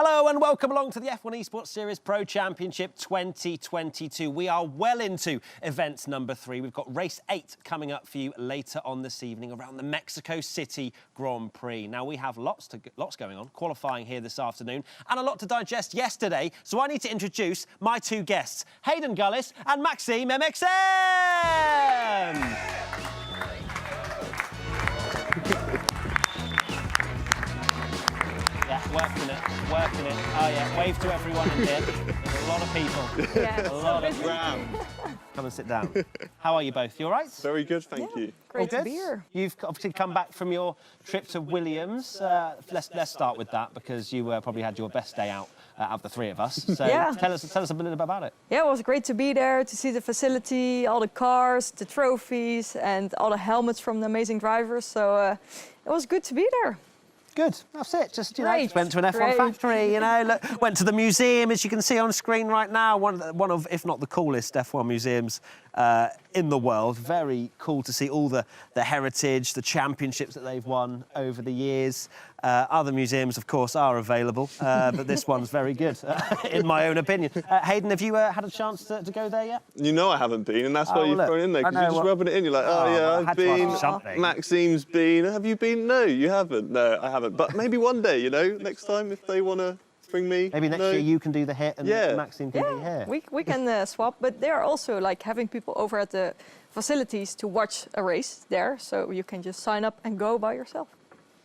Hello and welcome along to the F1 Esports Series Pro Championship 2022. We are well into event number 3. We've got race 8 coming up for you later on this evening around the Mexico City Grand Prix. Now, we have lots going on, qualifying here this afternoon, and a lot to digest yesterday, so I need to introduce my two guests, Hayden Gullis and Maxime MXM! Working it. Oh, yeah, wave to everyone in here. There's a lot of people. Yeah, a lot of round. Come and sit down. How are you both? You all right? Very good, thank you. Great to be here. You've obviously come back from your trip to Williams. Let's start with that because you probably had your best day out of the three of us. So tell us a bit about it. Yeah, it was great to be there, to see the facility, all the cars, the trophies, and all the helmets from the amazing drivers. So it was good to be there. Good, that's it. Just, you know, Great. went to an F1 factory, you know, look, went to the museum, as you can see on screen right now, one of, if not the coolest F1 museums in the world. Very cool to see all the heritage, the championships that they've won over the years. Other museums, of course, are available, but this one's very good, in my own opinion. Hayden, have you had a chance to go there yet? You know I haven't been, and that's why you've thrown in there, because you're just rubbing it in. You're like, I've been, Maxime's been. Have you been? No, you haven't. No, I haven't. But maybe one day, you know, next time if they want to bring me. Maybe next year you can do the hit and Maxime can do the hair. We can swap, but they are also like having people over at the facilities to watch a race there, so you can just sign up and go by yourself.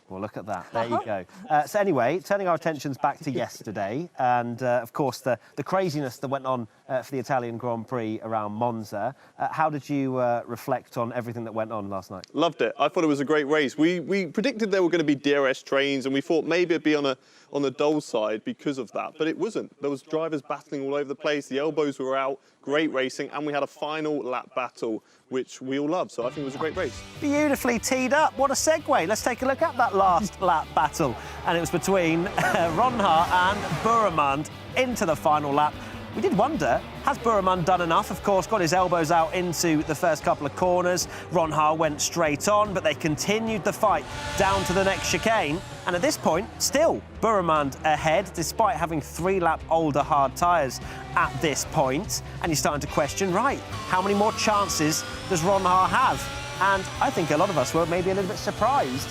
Well, look at that. There you go. So anyway, turning our attentions back to yesterday and, of course, the craziness that went on for the Italian Grand Prix around Monza. How did you reflect on everything that went on last night? Loved it. I thought it was a great race. We predicted there were going to be DRS trains, and we thought maybe it'd be on the dull side because of that, but it wasn't. There was drivers battling all over the place. The elbows were out. Great racing, and we had a final lap battle, which we all love. So I think it was a great race. Beautifully teed up. What a segue. Let's take a look at that last lap battle. And it was between Ronha and Buremund into the final lap. We did wonder, has Buremund done enough? Of course, got his elbows out into the first couple of corners. Ronha went straight on, but they continued the fight down to the next chicane. And at this point, still Buremund ahead, despite having 3-lap older hard tyres at this point. And you're starting to question, right, how many more chances does Ronha have? And I think a lot of us were maybe a little bit surprised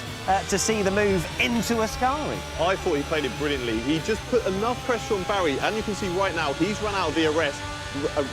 to see the move into Ascari. I thought he played it brilliantly. He just put enough pressure on Barry, and you can see right now he's run out of DRS.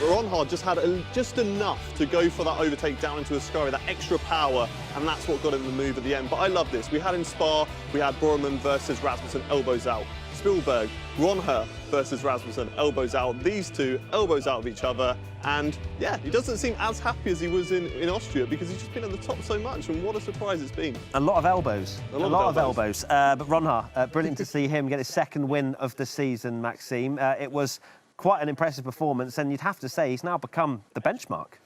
Ronha just had just enough to go for that overtake down into Ascari, that extra power, and that's what got him the move at the end. But I love this. We had in Spa, we had Buremund versus Rasmussen, elbows out. Spielberg, Ronha versus Rasmussen, elbows out. These two, elbows out of each other. And yeah, he doesn't seem as happy as he was in Austria because he's just been at the top so much, and what a surprise it's been. A lot of elbows. A lot of elbows. But Ronha, brilliant to see him get his second win of the season, Maxime. It was quite an impressive performance, and you'd have to say he's now become the benchmark.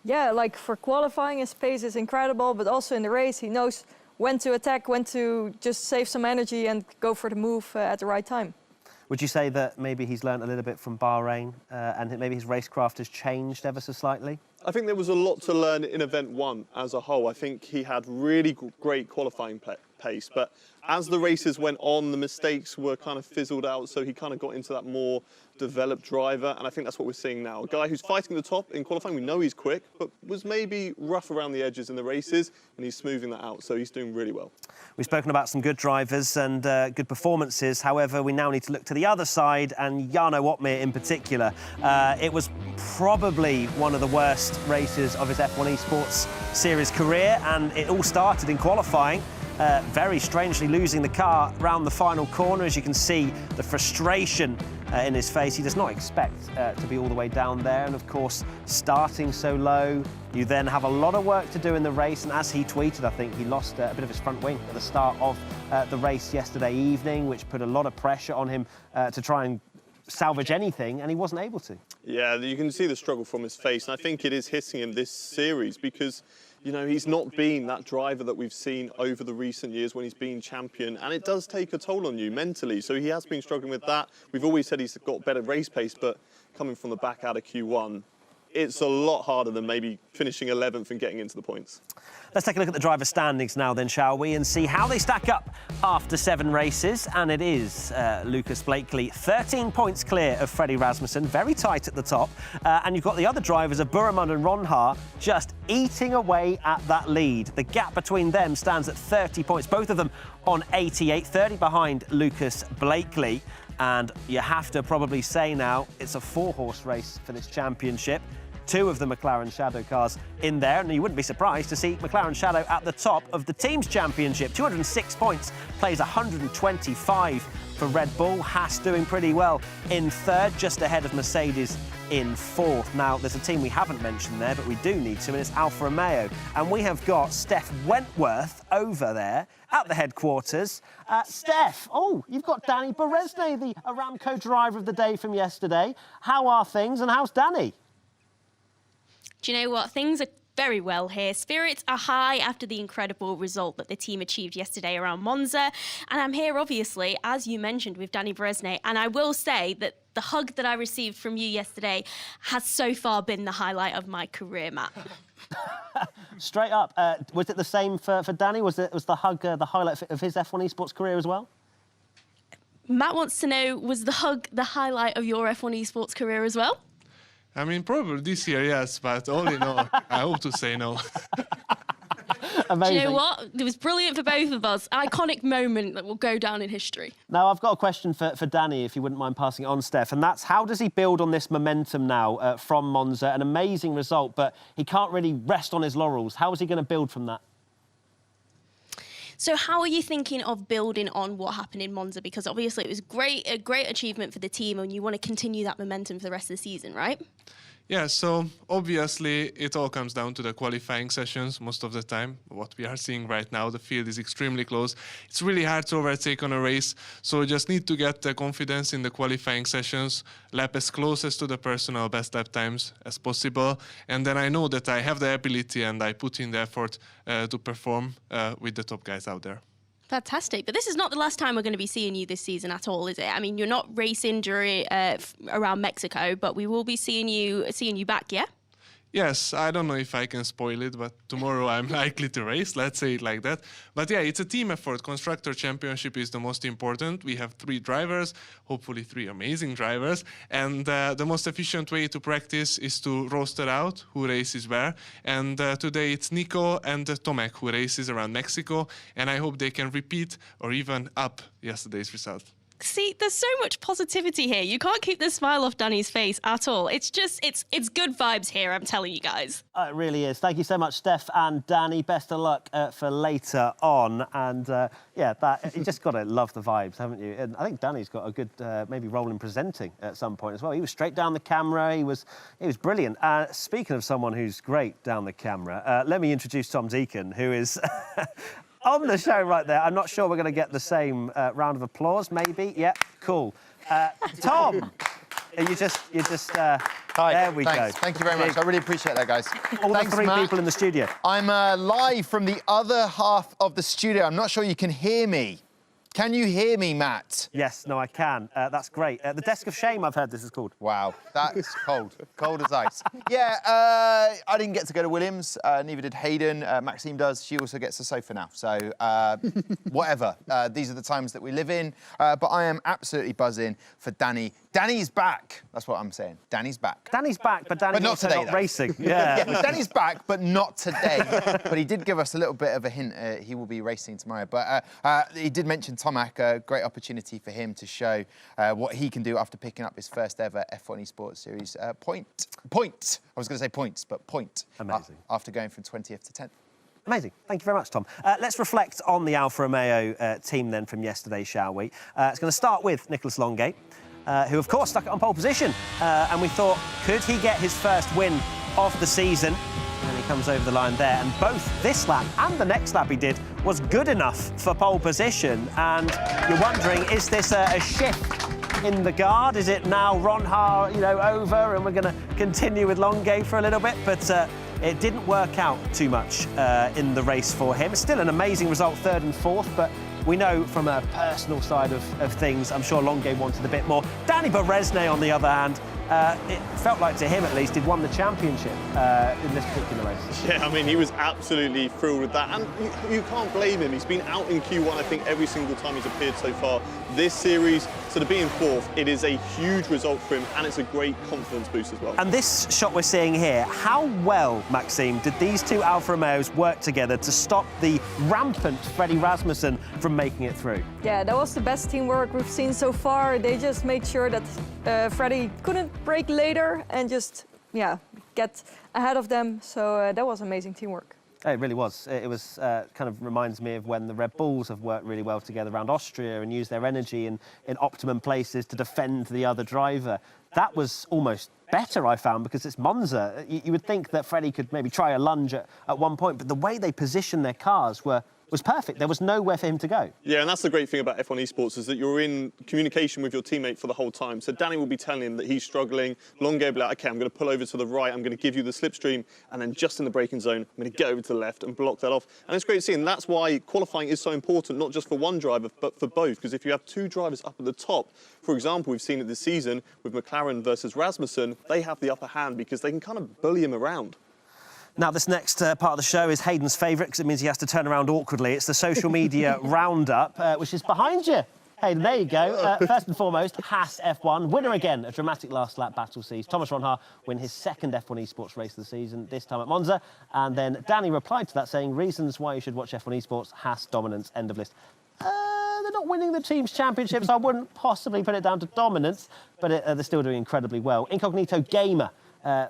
Yeah, like for qualifying, his pace is incredible, but also in the race, he knows when to attack, when to just save some energy and go for the move at the right time. Would you say that maybe he's learned a little bit from Bahrain and maybe his racecraft has changed ever so slightly? I think there was a lot to learn in Event 1 as a whole. I think he had really great qualifying pace, but as the races went on, the mistakes were kind of fizzled out, so he kind of got into that more developed driver, and I think that's what we're seeing now. A guy who's fighting the top in qualifying, we know he's quick, but was maybe rough around the edges in the races, and he's smoothing that out, so he's doing really well. We've spoken about some good drivers and good performances. However, we now need to look to the other side, and Jarno Opmeer in particular. It was probably one of the worst races of his F1 Esports Series career, and it all started in qualifying. Very strangely losing the car round the final corner. As you can see, the frustration in his face. He does not expect to be all the way down there. And of course, starting so low, you then have a lot of work to do in the race. And as he tweeted, I think he lost a bit of his front wing at the start of the race yesterday evening, which put a lot of pressure on him to try and salvage anything, and he wasn't able to. Yeah, you can see the struggle from his face, and I think it is hitting him this series because, you know, he's not been that driver that we've seen over the recent years when he's been champion, and it does take a toll on you mentally. So he has been struggling with that. We've always said he's got better race pace, but coming from the back out of Q1, it's a lot harder than maybe finishing 11th and getting into the points. Let's take a look at the driver standings now then, shall we, and see how they stack up after 7 races. And it is Lucas Blakely, 13 points clear of Freddie Rasmussen, very tight at the top. And you've got the other drivers of Buremund and Ronhaar just eating away at that lead. The gap between them stands at 30 points, both of them on 88, 30 behind Lucas Blakely. And you have to probably say now it's a 4-horse race for this championship. 2 of the McLaren Shadow cars in there, and you wouldn't be surprised to see McLaren Shadow at the top of the Teams Championship. 206 points, plays 125 for Red Bull. Haas doing pretty well in 3rd, just ahead of Mercedes in 4th. Now, there's a team we haven't mentioned there, but we do need to, and it's Alfa Romeo. And we have got Steph Wentworth over there at the headquarters. Steph, you've got Danny Beresnay, the Aramco driver of the day from yesterday. How are things, and how's Danny? Do you know what? Things are very well here. Spirits are high after the incredible result that the team achieved yesterday around Monza. And I'm here, obviously, as you mentioned, with Danny Beresnay. And I will say that the hug that I received from you yesterday has so far been the highlight of my career, Matt. Straight up, was it the same for Danny? Was the hug the highlight of his F1 Esports career as well? Matt wants to know, was the hug the highlight of your F1 Esports career as well? I mean, probably this year, yes, but all in all, I hope to say no. Amazing. Do you know what? It was brilliant for both of us. Iconic moment that will go down in history. Now, I've got a question for Danny, if you wouldn't mind passing it on, Steph, and that's how does he build on this momentum now from Monza? An amazing result, but he can't really rest on his laurels. How is he going to build from that? So how are you thinking of building on what happened in Monza? Because obviously it was a great achievement for the team, and you want to continue that momentum for the rest of the season, right? Yeah, so obviously it all comes down to the qualifying sessions most of the time. What we are seeing right now, the field is extremely close. It's really hard to overtake on a race, so we just need to get the confidence in the qualifying sessions, lap as close to the personal best lap times as possible, and then I know that I have the ability and I put in the effort to perform with the top guys out there. Fantastic. But this is not the last time we're going to be seeing you this season at all, is it? I mean, you're not racing during around Mexico, but we will be seeing you back, yeah? Yes, I don't know if I can spoil it, but tomorrow I'm likely to race, let's say it like that. But yeah, it's a team effort. Constructor Championship is the most important. We have 3 drivers, hopefully 3 amazing drivers. And the most efficient way to practice is to roster out who races where. And today it's Nico and Tomek who races around Mexico. And I hope they can repeat or even up yesterday's result. See, there's so much positivity here. You can't keep the smile off Danny's face at all. It's just, it's good vibes here, I'm telling you guys. It really is. Thank you so much, Steph and Danny. Best of luck for later on. And yeah, you just got to love the vibes, haven't you? And I think Danny's got a good maybe role in presenting at some point as well. He was straight down the camera. He was brilliant. Speaking of someone who's great down the camera, let me introduce Tom Deacon, who is on the show right there. I'm not sure we're going to get the same round of applause, maybe. Yeah, cool. Tom, you just Hi, there we thanks. go. Thank you very much. I really appreciate that, guys. All Thanks, the 3 Matt. people in the studio. I'm live from the other half of the studio. I'm not sure you can hear me. Can you hear me, Matt? Yes, no, I can. That's great. The Desk of Shame, I've heard this is called. Wow, that's cold. Cold as ice. Yeah, I didn't get to go to Williams. Neither did Hayden. Maxime does. She also gets a sofa now. So, whatever. These are the times that we live in. But I am absolutely buzzing for Danny. Danny's back. That's what I'm saying. Danny's back. Danny's back, but Danny's But not also today, not though. racing. Yeah. Yeah, Danny's back, but not today. But he did give us a little bit of a hint. He will be racing tomorrow. But he did mention Tomac, a great opportunity for him to show what he can do after picking up his first ever F1 Esports Series point. I was going to say points, but point. Amazing. After going from 20th to 10th. Amazing. Thank you very much, Tom. Let's reflect on the Alfa Romeo team then from yesterday, shall we? It's going to start with Nicholas Longate, who, of course, stuck it on pole position. And we thought, could he get his first win of the season? And he comes over the line there. And both this lap and the next lap he did was good enough for pole position. And you're wondering, is this a shift in the guard? Is it now Ronhaar, over, and we're going to continue with Longate for a little bit? But it didn't work out too much in the race for him. It's still an amazing result, 3rd and 4th, but we know from a personal side of things, I'm sure Longate wanted a bit more. Danny Beresnay, on the other hand, it felt like to him at least he'd won the championship in this particular race. Yeah, I mean, he was absolutely thrilled with that, and you can't blame him. He's been out in Q1, I think, every single time he's appeared so far this series. So to be in fourth, it is a huge result for him, and it's a great confidence boost as well. And this shot we're seeing here, how well, Maxime, did these two Alfa Romeos work together to stop the rampant Freddie Rasmussen from making it through? Yeah, that was the best teamwork we've seen so far. They just made sure that Freddie couldn't brake later and just, get ahead of them. So that was amazing teamwork. It really was. It was kind of reminds me of when the Red Bulls have worked really well together around Austria and used their energy in optimum places to defend the other driver. That was almost better, I found, because it's Monza. You would think that Freddie could maybe try a lunge at one point, but the way they positioned their cars was perfect. There was nowhere for him to go. Yeah, and that's the great thing about F1 Esports is that you're in communication with your teammate for the whole time. So Danny will be telling him that he's struggling. Longo will be like, OK, I'm going to pull over to the right, I'm going to give you the slipstream, and then just in the braking zone, I'm going to get over to the left and block that off. And it's great to see, and that's why qualifying is so important, not just for one driver, but for both. Because if you have two drivers up at the top, for example, we've seen it this season with McLaren versus Rasmussen, they have the upper hand because they can kind of bully him around. Now, this next part of the show is Hayden's favourite because it means he has to turn around awkwardly. It's the social media roundup, which is behind you. Hayden, there you go. First and foremost, Haas F1. Winner again. A dramatic last lap battle sees Thomas Ronhaar win his second F1 Esports race of the season, this time at Monza. And then Danny replied to that saying, reasons why you should watch F1 Esports, Haas dominance, end of list. They're not winning the team's championships. I wouldn't possibly put it down to dominance, but they're still doing incredibly well. Incognito Gamer.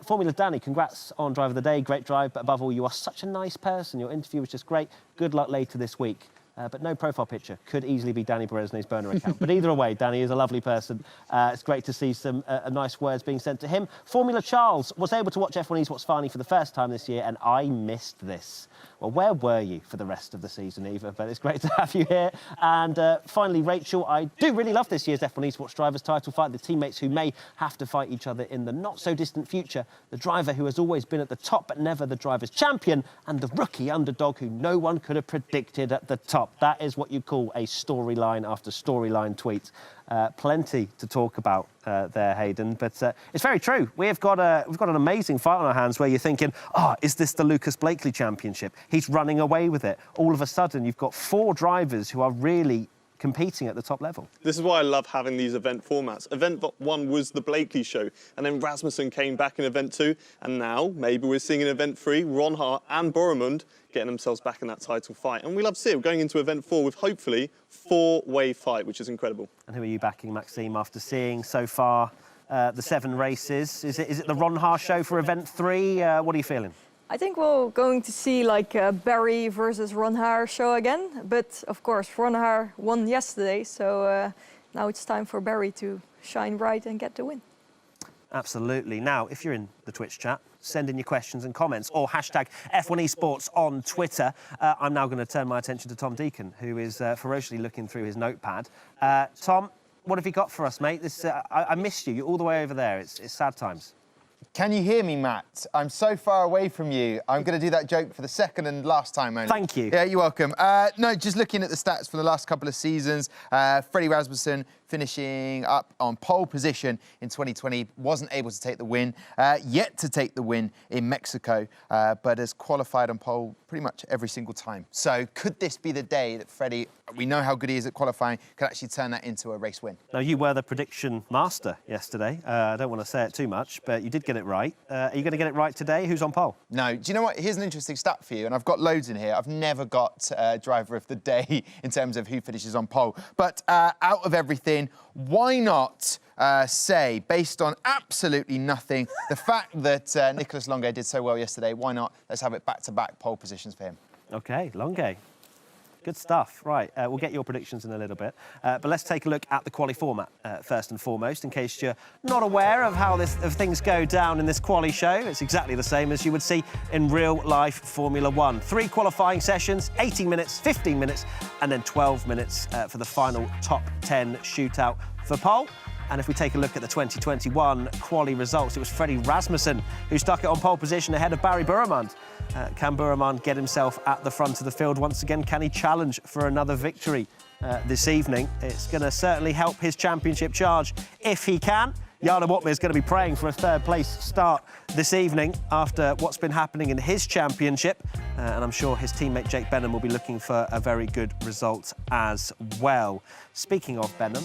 Formula Danny, congrats on Drive of the Day. Great drive, but above all, you are such a nice person. Your interview was just great. Good luck later this week. But no profile picture. Could easily be Danny Beresne's burner account. But either way, Danny is a lovely person. It's great to see some nice words being sent to him. Formula Charles was able to watch F1 Esports finally for the first time this year, and I missed this. Well, where were you for the rest of the season, Eva? But it's great to have you here. And finally, Rachel, I do really love this year's F1 Esports Drivers' title fight. The teammates who may have to fight each other in the not-so-distant future. The driver who has always been at the top but never the driver's champion. And the rookie underdog who no one could have predicted at the top. That is what you call a storyline after storyline tweet. Plenty to talk about there, Hayden, but it's very true. We've got an amazing fight on our hands where you're thinking, is this the Lucas Blakely Championship? He's running away with it. All of a sudden, you've got four drivers who are really competing at the top level. This is why I love having these event formats. Event 1 was the Blakely show, and then Rasmussen came back in Event 2, and now maybe we're seeing in Event 3, Ronhaar and Boremund getting themselves back in that title fight. And we love to see it. We're going into Event 4 with hopefully four-way fight, which is incredible. And who are you backing, Maxime, after seeing so far the 7 races? Is it the Ronhaar show for Event 3? What are you feeling? I think we're going to see like a Barry versus Ronhaar show again. But of course, Ronhaar won yesterday. So now it's time for Barry to shine bright and get the win. Absolutely. Now, if you're in the Twitch chat, send in your questions and comments or hashtag F1 Esports on Twitter. I'm now going to turn my attention to Tom Deacon, who is ferociously looking through his notepad. Tom, what have you got for us, mate? I missed you. You're all the way over there. It's sad times. Can you hear me, Matt? I'm so far away from you. I'm going to do that joke for the second and last time only. Thank you. Yeah, you're welcome. No, just looking at the stats for the last couple of seasons, Freddie Rasmussen finishing up on pole position in 2020, wasn't able to take the win, yet to take the win in Mexico, but has qualified on pole pretty much every single time. So could this be the day that Freddie, we know how good he is at qualifying, could actually turn that into a race win? Now, you were the prediction master yesterday. I don't want to say it too much, but you did get it right. Are you going to get it right today? Who's on pole? No. Do you know what? Here's an interesting stat for you, and I've got loads in here. I've never got driver of the day in terms of who finishes on pole. But out of everything, why not say, based on absolutely nothing, the fact that Nicholas Longo did so well yesterday, why not? Let's have it back-to-back pole positions for him. OK, Longo. Good stuff. Right, we'll get your predictions in a little bit. But let's take a look at the quali format first and foremost, in case you're not aware of how things go down in this quali show. It's exactly the same as you would see in real-life Formula 1. 3 qualifying sessions, 18 minutes, 15 minutes, and then 12 minutes for the final top 10 shootout for pole. And if we take a look at the 2021 quali results, it was Freddie Rasmussen who stuck it on pole position ahead of Barry Boremund. Can Boremund get himself at the front of the field once again? Can he challenge for another victory this evening? It's going to certainly help his championship charge if he can. Jana Watmir is going to be praying for a third-place start this evening after what's been happening in his championship. And I'm sure his teammate Jake Benham will be looking for a very good result as well. Speaking of Benham,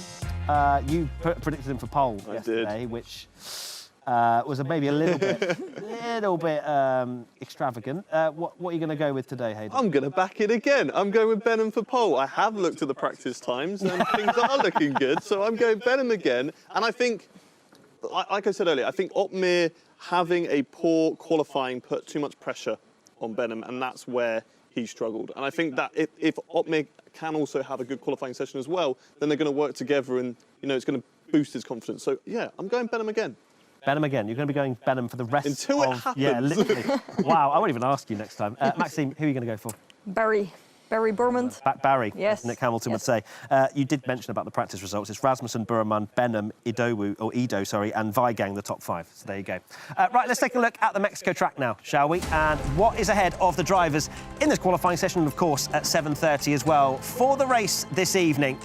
you predicted him for pole yesterday, which was maybe a little bit extravagant. What are you going to go with today, Hayden? I'm going to back it again. I'm going with Benham for pole. I have looked at the practice times and things are looking good, so I'm going Benham again. And I think, like I said earlier, I think Otmir having a poor qualifying put too much pressure on Benham, and that's where he struggled. And I think that if Otmir can also have a good qualifying session as well, then they're going to work together and, it's going to boost his confidence. So, yeah, I'm going Benham again. Benham again. You're going to be going Benham for the rest Until it happens. Yeah, literally. Wow, I won't even ask you next time. Maxime, who are you going to go for? Barry Burmond. Barry, Yes. as Nick Hamilton would say. You did mention about the practice results. It's Rasmussen, Burman, Benham, Ido, and Weigang, the top 5. So there you go. Right, let's take a look at the Mexico track now, shall we? And what is ahead of the drivers in this qualifying session, of course, at 7:30 as well, for the race this evening.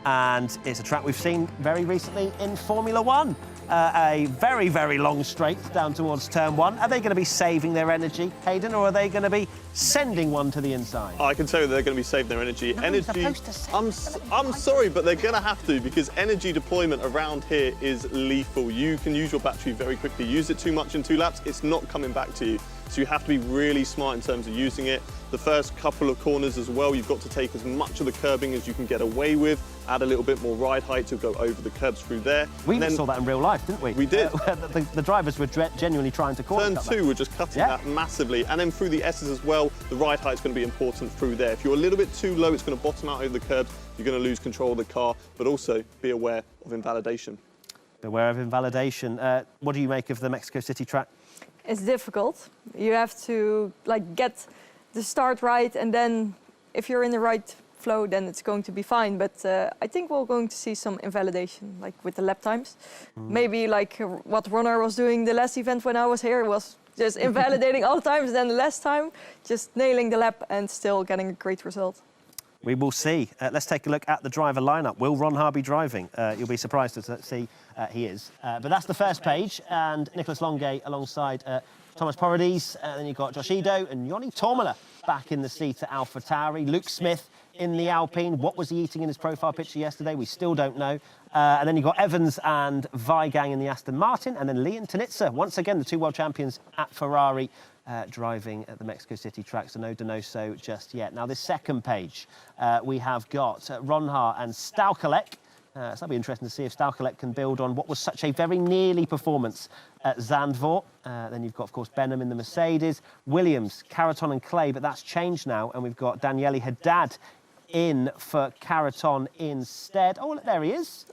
And it's a track we've seen very recently in Formula One. A very, very long straight down towards turn 1. Are they going to be saving their energy, Hayden, or are they going to be sending one to the inside? I can tell you they're going to be saving their energy. I'm sorry, but they're going to have to, because energy deployment around here is lethal. You can use your battery very quickly. Use it too much in 2 laps, it's not coming back to you. So you have to be really smart in terms of using it. The first couple of corners as well, you've got to take as much of the curbing as you can get away with, add a little bit more ride height to go over the curbs through there. We even saw that in real life, didn't we? We did. The drivers were genuinely trying to corner. Turn 2 were just cutting that massively. And then through the S's as well, the ride height's going to be important through there. If you're a little bit too low, it's going to bottom out over the curbs. You're going to lose control of the car, but also be aware of invalidation. Beware of invalidation. What do you make of the Mexico City track? It's difficult. You have to get the start right, and then if you're in the right flow, then it's going to be fine. But I think we're going to see some invalidation, like with the lap times. Maybe like what Runner was doing the last event when I was here was just invalidating all the times, then the last time just nailing the lap and still getting a great result. We will see. Let's take a look at the driver lineup. Will Ron Har be driving? You'll be surprised to see he is. But that's the first page, and Nicholas Longay alongside Thomas Porridis. Then you've got Josh Ido and Joni Tormala back in the seat at AlphaTauri. Luke Smith in the Alpine. What was he eating in his profile picture yesterday? We still don't know. And then you've got Evans and Weigang in the Aston Martin. And then Leon Tanitsa, once again, the 2 world champions at Ferrari, driving at the Mexico City track, so no Donoso just yet. Now, this second page, we have got Ron Har and Staukalek. So that'll be interesting to see if Staukalek can build on what was such a very nearly performance at Zandvoort. Then you've got, of course, Benham in the Mercedes, Williams, Caraton and Clay, but that's changed now, and we've got Daniele Haddad in for Caraton instead. Oh, look, there he is.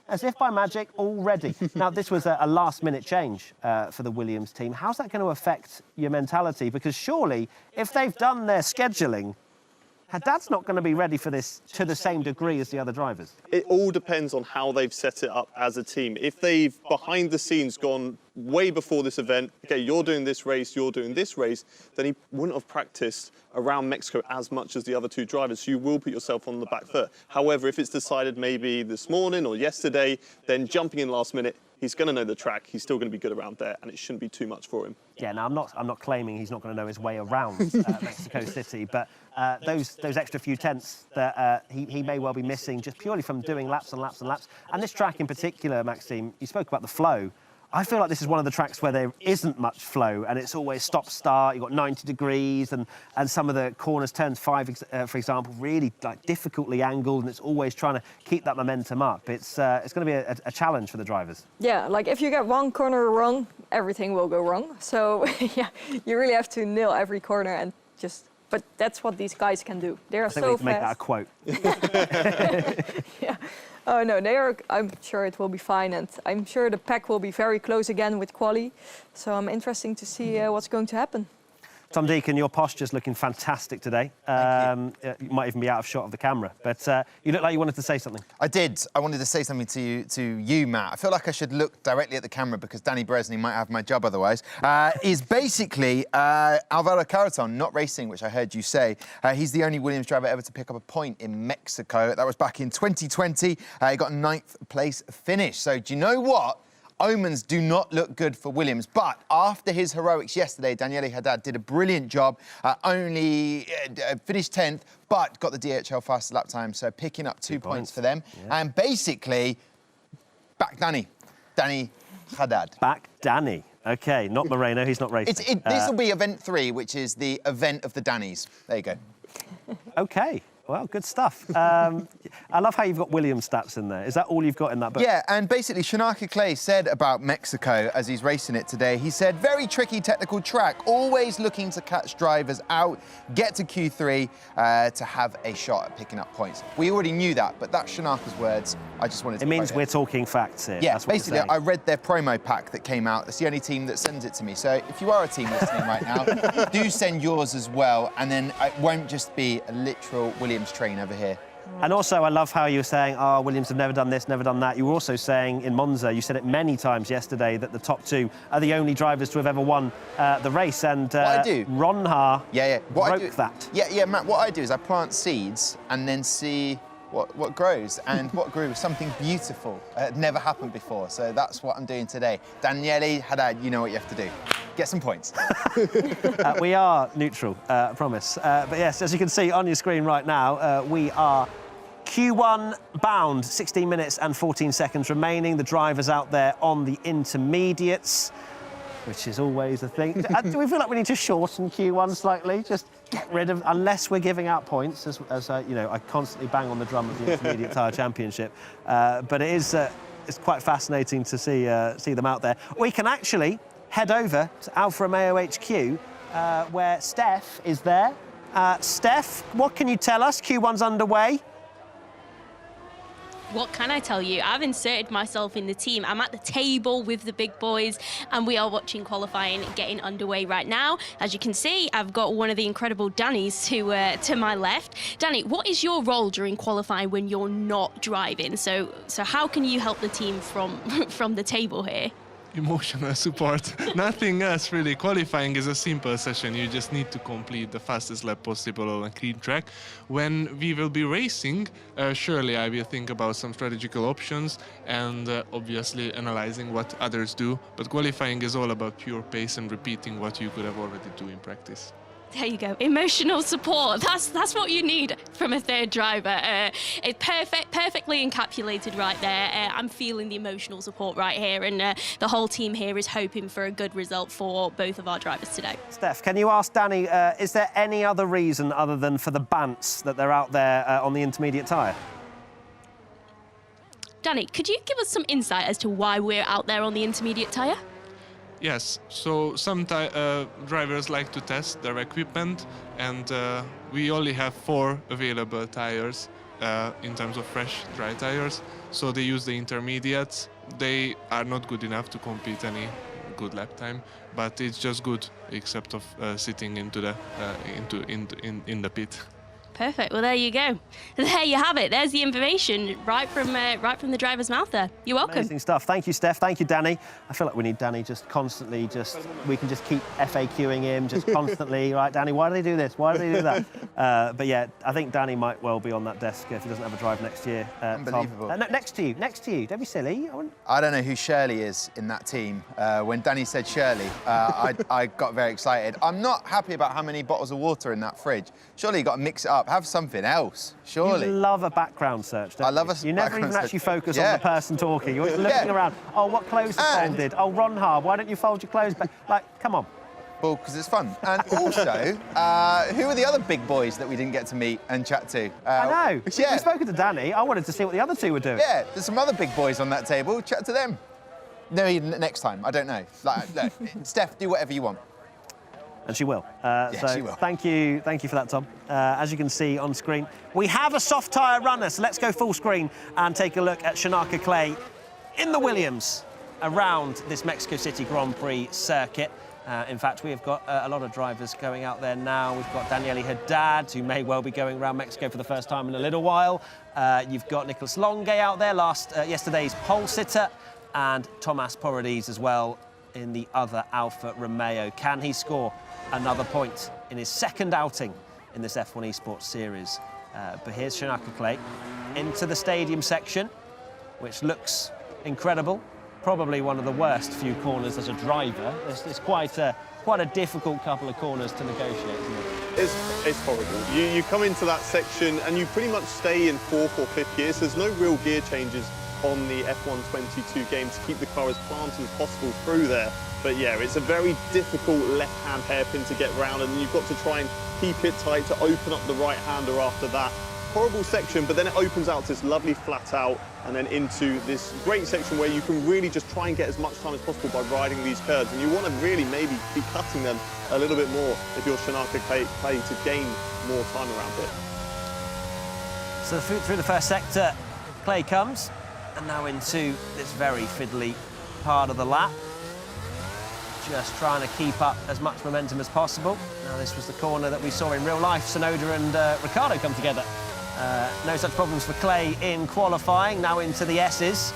As if by magic already. Now, this was a last-minute change for the Williams team. How's that going to affect your mentality? Because surely, if they've done their scheduling, Haddad's not going to be ready for this to the same degree as the other drivers. It all depends on how they've set it up as a team. If they've, behind the scenes, gone way before this event, okay, you're doing this race, you're doing this race, then he wouldn't have practiced around Mexico as much as the other 2 drivers, so you will put yourself on the back foot. However, if it's decided maybe this morning or yesterday, then jumping in last minute, he's going to know the track, he's still going to be good around there, and it shouldn't be too much for him. Yeah, now I'm not claiming he's not going to know his way around Mexico City, but those extra few tenths that he may well be missing just purely from doing laps and laps and laps. And this track in particular, Maxime, you spoke about the flow. I feel like this is one of the tracks where there isn't much flow, and it's always stop-start. You've got 90 degrees, and some of the corners, turns 5, for example, really difficultly angled, and it's always trying to keep that momentum up. It's going to be a challenge for the drivers. Yeah, like if you get one corner wrong, everything will go wrong. So yeah, you really have to nail every corner and just. But that's what these guys can do. They are so fast. I think we need to make that a quote. Yeah. Oh no, they are. I'm sure it will be fine, and I'm sure the pack will be very close again with quali. So I'm interested to see what's going to happen. Tom Deacon, your posture's looking fantastic today. You might even be out of shot of the camera, but you look like you wanted to say something. I did. I wanted to say something to you, Matt. I feel like I should look directly at the camera because Danny Bresney might have my job otherwise. Is basically Alvaro Caraton not racing, which I heard you say. He's the only Williams driver ever to pick up a point in Mexico. That was back in 2020. He got a 9th place finish. So do you know what? Omens do not look good for Williams, but after his heroics yesterday, Daniele Haddad did a brilliant job, only finished 10th, but got the DHL fastest lap time, so picking up 2 points for them. Yeah. And basically, back Danny Haddad. Back Danny. Okay, not Moreno, he's not racing. This will be event 3, which is the event of the Dannies. There you go. Okay. Well, good stuff. I love how you've got Williams stats in there. Is that all you've got in that book? Yeah, and basically Shanaka Clay said about Mexico as he's racing it today, he said, very tricky technical track, always looking to catch drivers out, get to Q3 to have a shot at picking up points. We already knew that, but that's Shanaka's words. I just wanted to... It means we're talking facts here. Yeah, that's what basically, I read their promo pack that came out. It's the only team that sends it to me. So if you are a team listening right now, do send yours as well, and then it won't just be a literal Williams train over here. And also, I love how you were saying, oh, Williams have never done this, never done that. You were also saying in Monza, you said it many times yesterday, that the top 2 are the only drivers to have ever won the race. And what I do, Ronha broke that. Yeah, Matt, what I do is I plant seeds and then see what grows. And what grew was something beautiful. It had never happened before. So that's what I'm doing today. Daniele Haddad, you know what you have to do. Get some points. We are neutral, I promise. But yes, as you can see on your screen right now, we are Q1 bound, 16 minutes and 14 seconds remaining. The drivers out there on the intermediates, which is always a thing. Do we feel like we need to shorten Q1 slightly? Just get rid of, unless we're giving out points, as you know, I constantly bang on the drum of the Intermediate Tyre Championship. But it is it's quite fascinating to see them out there. We can actually head over to Alfa Romeo HQ, where Steph is there. Steph, what can you tell us? Q1's underway. What can I tell you? I've inserted myself in the team. I'm at the table with the big boys, and we are watching qualifying getting underway right now. As you can see, I've got one of the incredible Dannies to my left. Danny, what is your role during qualifying when you're not driving? So how can you help the team from the table here? Emotional support. Nothing else really. Qualifying is a simple session. You just need to complete the fastest lap possible on a clean track. When we will be racing, surely I will think about some strategical options and obviously analyzing what others do. But qualifying is all about pure pace and repeating what you could have already do in practice. There you go, emotional support. That's what you need from a third driver. It's perfectly encapsulated right there. I'm feeling the emotional support right here, and the whole team here is hoping for a good result for both of our drivers today. Steph, can you ask Danny, is there any other reason other than for the bants that they're out there on the intermediate tyre? Danny, could you give us some insight as to why we're out there on the intermediate tyre? Yes, so some drivers like to test their equipment, and we only have 4 available tires in terms of fresh, dry tires. So they use the intermediates. They are not good enough to compete any good lap time, but it's just good, except of sitting into the in the pit. Perfect. Well, there you go. There you have it. There's the information right from the driver's mouth there. You're welcome. Amazing stuff. Thank you, Steph. Thank you, Danny. I feel like we need Danny just constantly, we can just keep FAQing him just constantly. Right, Danny, why do they do this? Why do they do that? But yeah, I think Danny might well be on that desk if he doesn't have a drive next year. Unbelievable. No, next to you. Don't be silly. I don't know who Shirley is in that team. When Danny said Shirley, I got very excited. I'm not happy about how many bottles of water in that fridge. Surely you got to mix it up. Have something else, surely. You love a background search, don't you? I love You never even actually focus on the person talking. You're always looking around. Oh, what clothes are folded? Oh, Ron Hard, why don't you fold your clothes back? Like, come on. Well, because it's fun. And also, who are the other big boys that we didn't get to meet and chat to? I know. Yeah. We've spoken to Danny. I wanted to see what the other two were doing. Yeah, there's some other big boys on that table. Chat to them. No, next time. I don't know. Like, look, Steph, do whatever you want. And she will. She will. Thank you for that, Tom. As you can see on screen, we have a soft tyre runner, so let's go full screen and take a look at Shanaka Clay in the Williams around this Mexico City Grand Prix circuit. In fact, we have got a lot of drivers going out there now. We've got Daniele Haddad, who may well be going around Mexico for the first time in a little while. You've got Nicholas Longay out there, yesterday's pole sitter, and Thomas Porodies as well in the other Alfa Romeo. Can he score another point in his second outing in this F1 Esports series? But here's Shanaka Clay into the stadium section, which looks incredible. probably one of the worst few corners as a driver. It's quite a difficult couple of corners to negotiate, isn't it? It's horrible. You come into that section and you pretty much stay in 4th or 5th gear, so there's no real gear changes on the F1 22 game to keep the car as planted as possible through there. But yeah, it's a very difficult left-hand hairpin to get round, and you've got to try and keep it tight to open up the right-hander after that. Horrible section, but then it opens out to this lovely flat out and then into this great section where you can really just try and get as much time as possible by riding these curves. And you want to really maybe be cutting them a little bit more if you're Shanaka Clay to gain more time around it. So through the first sector, Clay comes, and now into this very fiddly part of the lap. Just trying to keep up as much momentum as possible. Now, this was the corner that we saw in real life, Tsunoda and Ricciardo come together. No such problems for Clay in qualifying. Now into the S's.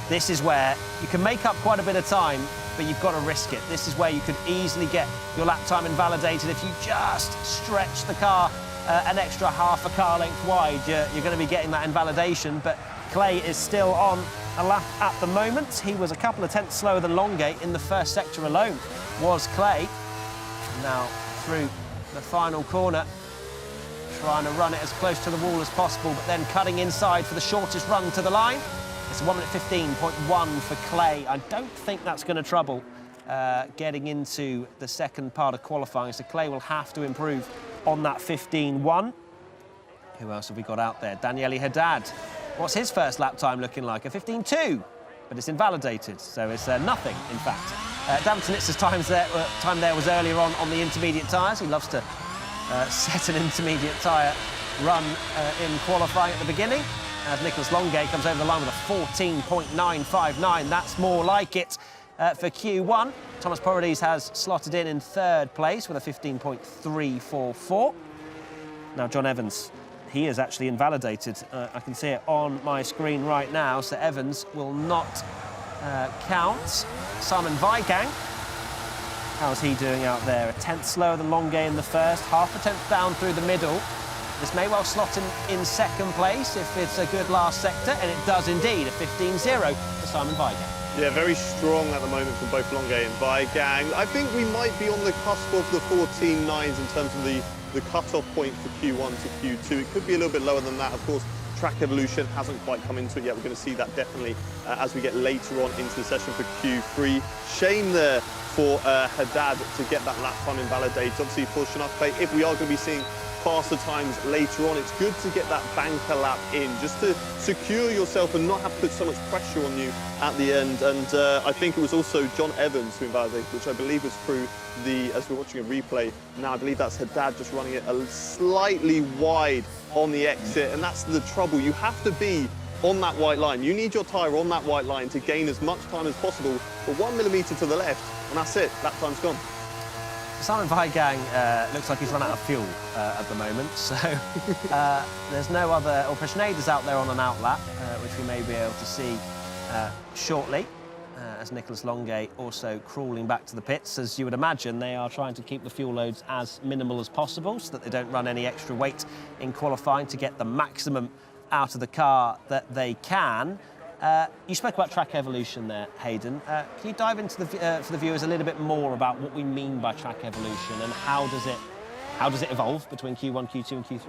This is where you can make up quite a bit of time, but you've got to risk it. This is where you could easily get your lap time invalidated if you just stretch the car an extra half a car length wide. You're going to be getting that invalidation, but Clay is still on a lap at the moment. He was a couple of tenths slower than Longate in the first sector alone, was Clay. Now through the final corner, trying to run it as close to the wall as possible, but then cutting inside for the shortest run to the line. It's 1:15.1 for Clay. I don't think that's going to trouble getting into the second part of qualifying, so Clay will have to improve on that 15.1. Who else have we got out there? Daniele Haddad. What's his first lap time looking like? A 15.2, but it's invalidated, so it's nothing, in fact. David Tanitz's time there was earlier on the intermediate tyres. He loves to set an intermediate tyre run in qualifying at the beginning. As Nicholas Longate comes over the line with a 14.959. That's more like it for Q1. Thomas Porodies has slotted in 3rd place with a 15.344. Now, John Evans, he is actually invalidated. I can see it on my screen right now, so Evans will not count. Simon Weigang, how's he doing out there? A tenth slower than Longay in the first, half a tenth down through the middle. This may well slot him in 2nd place if it's a good last sector, and it does indeed, a 15.0 for Simon Weigang. Yeah, very strong at the moment from both Longay and Weigang. I think we might be on the cusp of the 14.9s in terms of the cut-off point for Q1 to Q2. It could be a little bit lower than that, of course. Track evolution hasn't quite come into it yet. We're going to see that definitely as we get later on into the session for Q3. Shame there for Haddad to get that lap time invalidated. Obviously for Shanaka, if we are going to be seeing faster times later on, it's good to get that banker lap in just to secure yourself and not have to put so much pressure on you at the end. And I think it was also John Evans who invalidated, which I believe was through as we're watching a replay now, I believe that's Haddad just running it a slightly wide on the exit, and that's the trouble. You have to be on that white line. You need your tyre on that white line to gain as much time as possible, but 1 millimetre to the left, and that's it, lap time's gone. Simon Weigang looks like he's run out of fuel at the moment, so there's no other, or Schneider's out there on an outlap, which we may be able to see shortly, as Nicholas Longay also crawling back to the pits. As you would imagine, they are trying to keep the fuel loads as minimal as possible so that they don't run any extra weight in qualifying to get the maximum out of the car that they can. You spoke about track evolution there, Hayden. Can you dive into for the viewers a little bit more about what we mean by track evolution and how does it evolve between Q1, Q2 and Q3?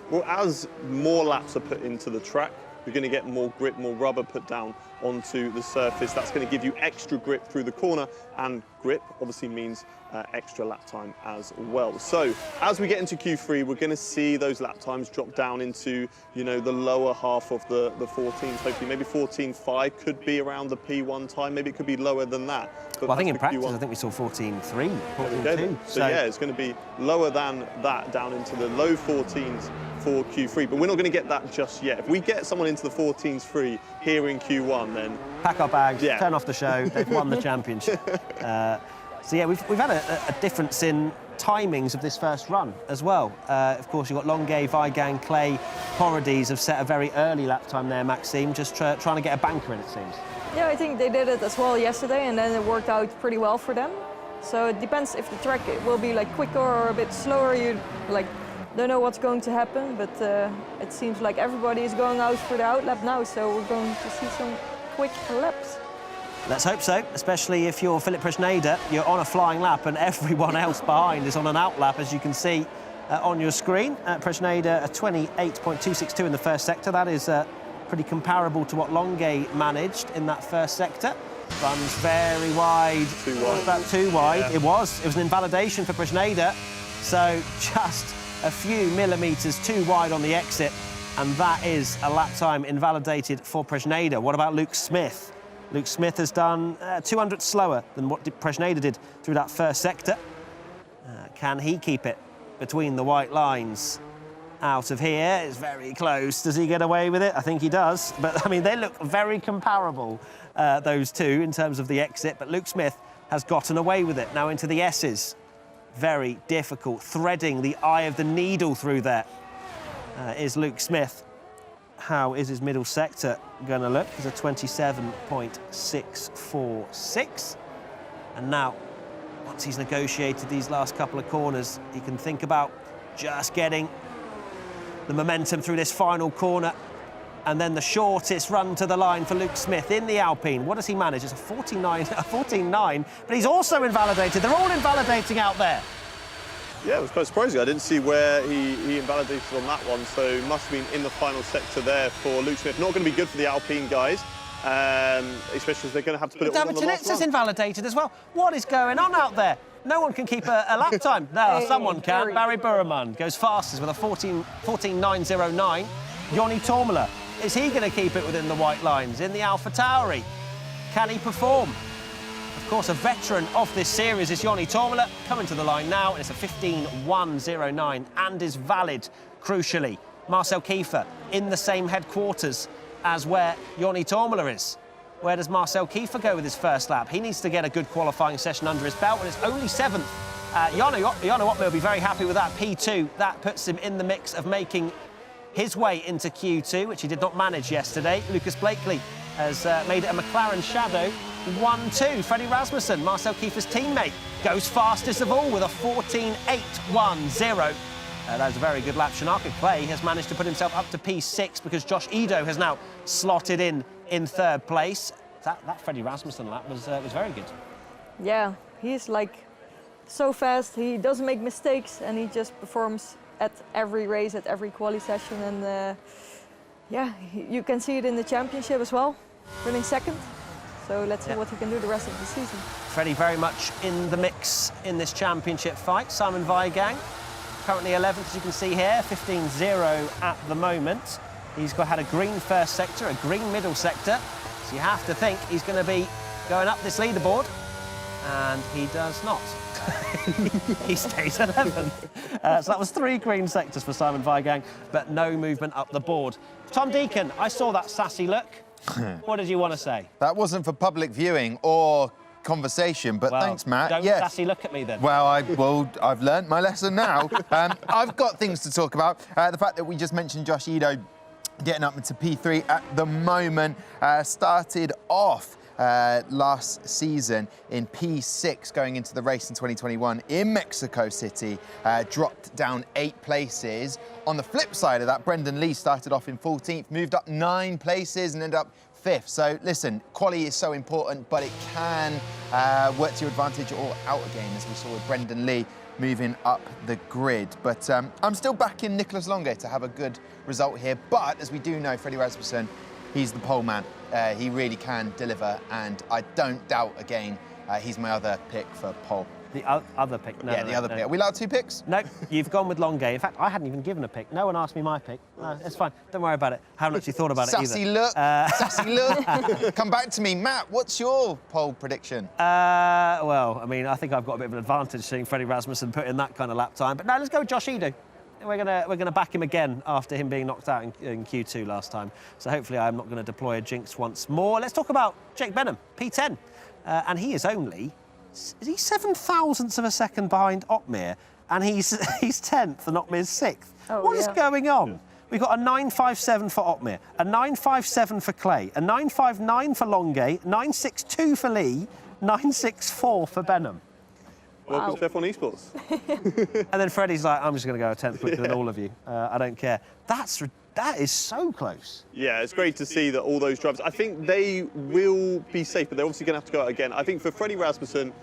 Well, as more laps are put into the track, you're going to get more grip, more rubber put down onto the surface. That's going to give you extra grip through the corner, and grip obviously means extra lap time as well. So as we get into Q3, we're going to see those lap times drop down into, you know, the lower half of the 14s. Hopefully, maybe 14.5 could be around the P1 time. Maybe it could be lower than that. But well, I think in practice, Q1, I think we saw 14.3, 14.2. So yeah, it's going to be lower than that, down into the low 14s for Q3, but we're not going to get that just yet. If we get someone into the 14s free here in Q1, then pack our bags, turn off the show, they've won the championship. So yeah, we've had a difference in timings of this first run as well. Of course, you've got Longay, Weigang, Clay, Porodies have set a very early lap time there, Maxime, just trying to get a banker in, it seems. Yeah, I think they did it as well yesterday, and then it worked out pretty well for them. So it depends if the track will be like quicker or a bit slower. You like don't know what's going to happen, but it seems like everybody is going out for the outlap now, so we're going to see some quick laps. Let's hope so, especially if you're Philip Presneda. You're on a flying lap and everyone else behind is on an out lap, as you can see on your screen. Presneda, a 28.262 in the first sector. That is pretty comparable to what Longuet managed in that first sector. Runs very wide. Too wide. About too wide. Yeah. It was an invalidation for Presneda. So just a few millimetres too wide on the exit. And that is a lap time invalidated for Presneda. What about Luke Smith? Luke Smith has done 200 slower than what Presneda did through that first sector. Can he keep it between the white lines? Out of here, it's very close. Does he get away with it? I think he does. But, I mean, they look very comparable, those two, in terms of the exit. But Luke Smith has gotten away with it. Now into the S's. Very difficult, threading the eye of the needle through there is Luke Smith. How is his middle sector going to look? He's a 27.646. And now, once he's negotiated these last couple of corners, he can think about just getting the momentum through this final corner. And then the shortest run to the line for Luke Smith in the Alpine. What does he manage? It's a 14.9, but he's also invalidated. They're all invalidating out there. Yeah, it was quite surprising. I didn't see where he invalidated on that one, so it must have been in the final sector there for Luke Smith. Not going to be good for the Alpine guys, especially as they're going to have to put it all on the last David run. invalidated as well. What is going on out there? No one can keep a lap time. No, someone can. Barry Burman goes fastest with a 14.909. Joni Tormela, is he going to keep it within the white lines in the Alfa Tauri? Can he perform? Of course, a veteran of this series is Joni Tormela, coming to the line now, and it's a 15.109 and is valid, crucially. Marcel Kiefer in the same headquarters as where Joni Tormela is. Where does Marcel Kiefer go with his first lap? He needs to get a good qualifying session under his belt, and it's only 7th. Jarno Opmeer will be very happy with that P2. That puts him in the mix of making his way into Q2, which he did not manage yesterday. Lucas Blakely has made it a McLaren Shadow 1-2. Freddie Rasmussen, Marcel Kiefer's teammate, goes fastest of all with a 14.810. That was a very good lap. Shanaka Clay has managed to put himself up to P6 because Josh Edo has now slotted in 3rd place. That Freddie Rasmussen lap was very good. Yeah, he's like so fast. He doesn't make mistakes and he just performs at every race, at every quali session. And yeah, you can see it in the championship as well, running 2nd. So let's see what he can do the rest of the season. Freddie very much in the mix in this championship fight. Simon Weigang, currently 11th, as you can see here, 15.0 at the moment. He's had a green first sector, a green middle sector. So you have to think he's going to be going up this leaderboard. And he does not. He stays 11th. So that was 3 green sectors for Simon Weigang, but no movement up the board. Tom Deacon, I saw that sassy look. What did you want to say? That wasn't for public viewing or conversation, but Well, thanks, Matt. Don't sassy look at me then. Well, I've learnt my lesson now. I've got things to talk about. The fact that we just mentioned Josh Edo getting up into P3 at the moment, started off last season in P6 going into the race in 2021 in Mexico City, dropped down 8 places. On the flip side of that, Brendan Lee started off in 14th, moved up 9 places and ended up 5th. So listen, quali is so important, but it can work to your advantage or out again, as we saw with Brendan Lee moving up the grid. But I'm still backing Nicolas Longuet to have a good result here. But as we do know, Freddie Rasmussen, he's the pole man. He really can deliver, and I don't doubt again he's my other pick for pole. The other pick? No, yeah, the other pick. Are we allowed 2 picks? No, you've gone with Longuet. In fact, I hadn't even given a pick. No one asked me my pick. No, it's fine. Don't worry about it. I haven't actually thought about it either. Sassy look, sassy look. Come back to me. Matt, what's your pole prediction? Well, I mean, I think I've got a bit of an advantage seeing Freddie Rasmussen put in that kind of lap time. But no, let's go with Josh Edo. We're gonna back him again after him being knocked out in Q2 last time. So hopefully I'm not going to deploy a jinx once more. Let's talk about Jake Benham, P10. And he is only... Is he 7,000ths of a second behind Opmeer? And he's 10th and Opmeer's 6th. Oh, What is going on? We've got a 9.57 for Opmeer, a 9.57 for Clay, a 9.59 for Longuet, 9.62 for Lee, 9.64 for Benham. Welcome to F1 Esports. And then Freddie's like, I'm just going to go a 10th quicker than all of you. I don't care. That's That is so close. Yeah, it's great to see that all those drivers, I think they will be safe, but they're obviously going to have to go out again. I think for Freddie Rasmussen,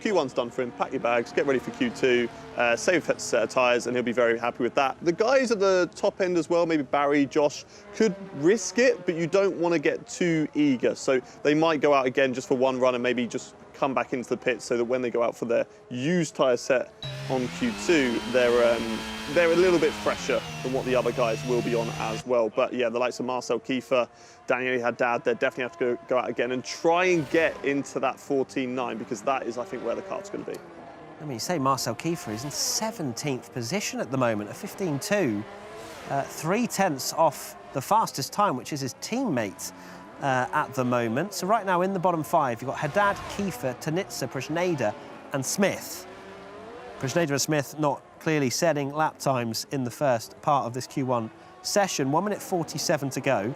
Q1's done for him. Pack your bags, get ready for Q2, save a set of tyres, and he'll be very happy with that. The guys at the top end as well, maybe Barry, Josh, could risk it, but you don't want to get too eager. So they might go out again just for one run and maybe just come back into the pits so that when they go out for their used tyre set on Q2, they're a little bit fresher than what the other guys will be on as well. But yeah, the likes of Marcel Kiefer, Daniel Haddad, they definitely have to go out again and try and get into that 14.9, because that is, I think, where the cart's going to be. I mean, you say Marcel Kiefer is in 17th position at the moment, a 15.2, 3/10 off the fastest time, which is his teammate at the moment. So right now in the bottom 5, you've got Haddad, Kiefer, Tanitsa, Prashneda and Smith. Prashneda and Smith not clearly setting lap times in the first part of this Q1 session. 1 minute 47 to go.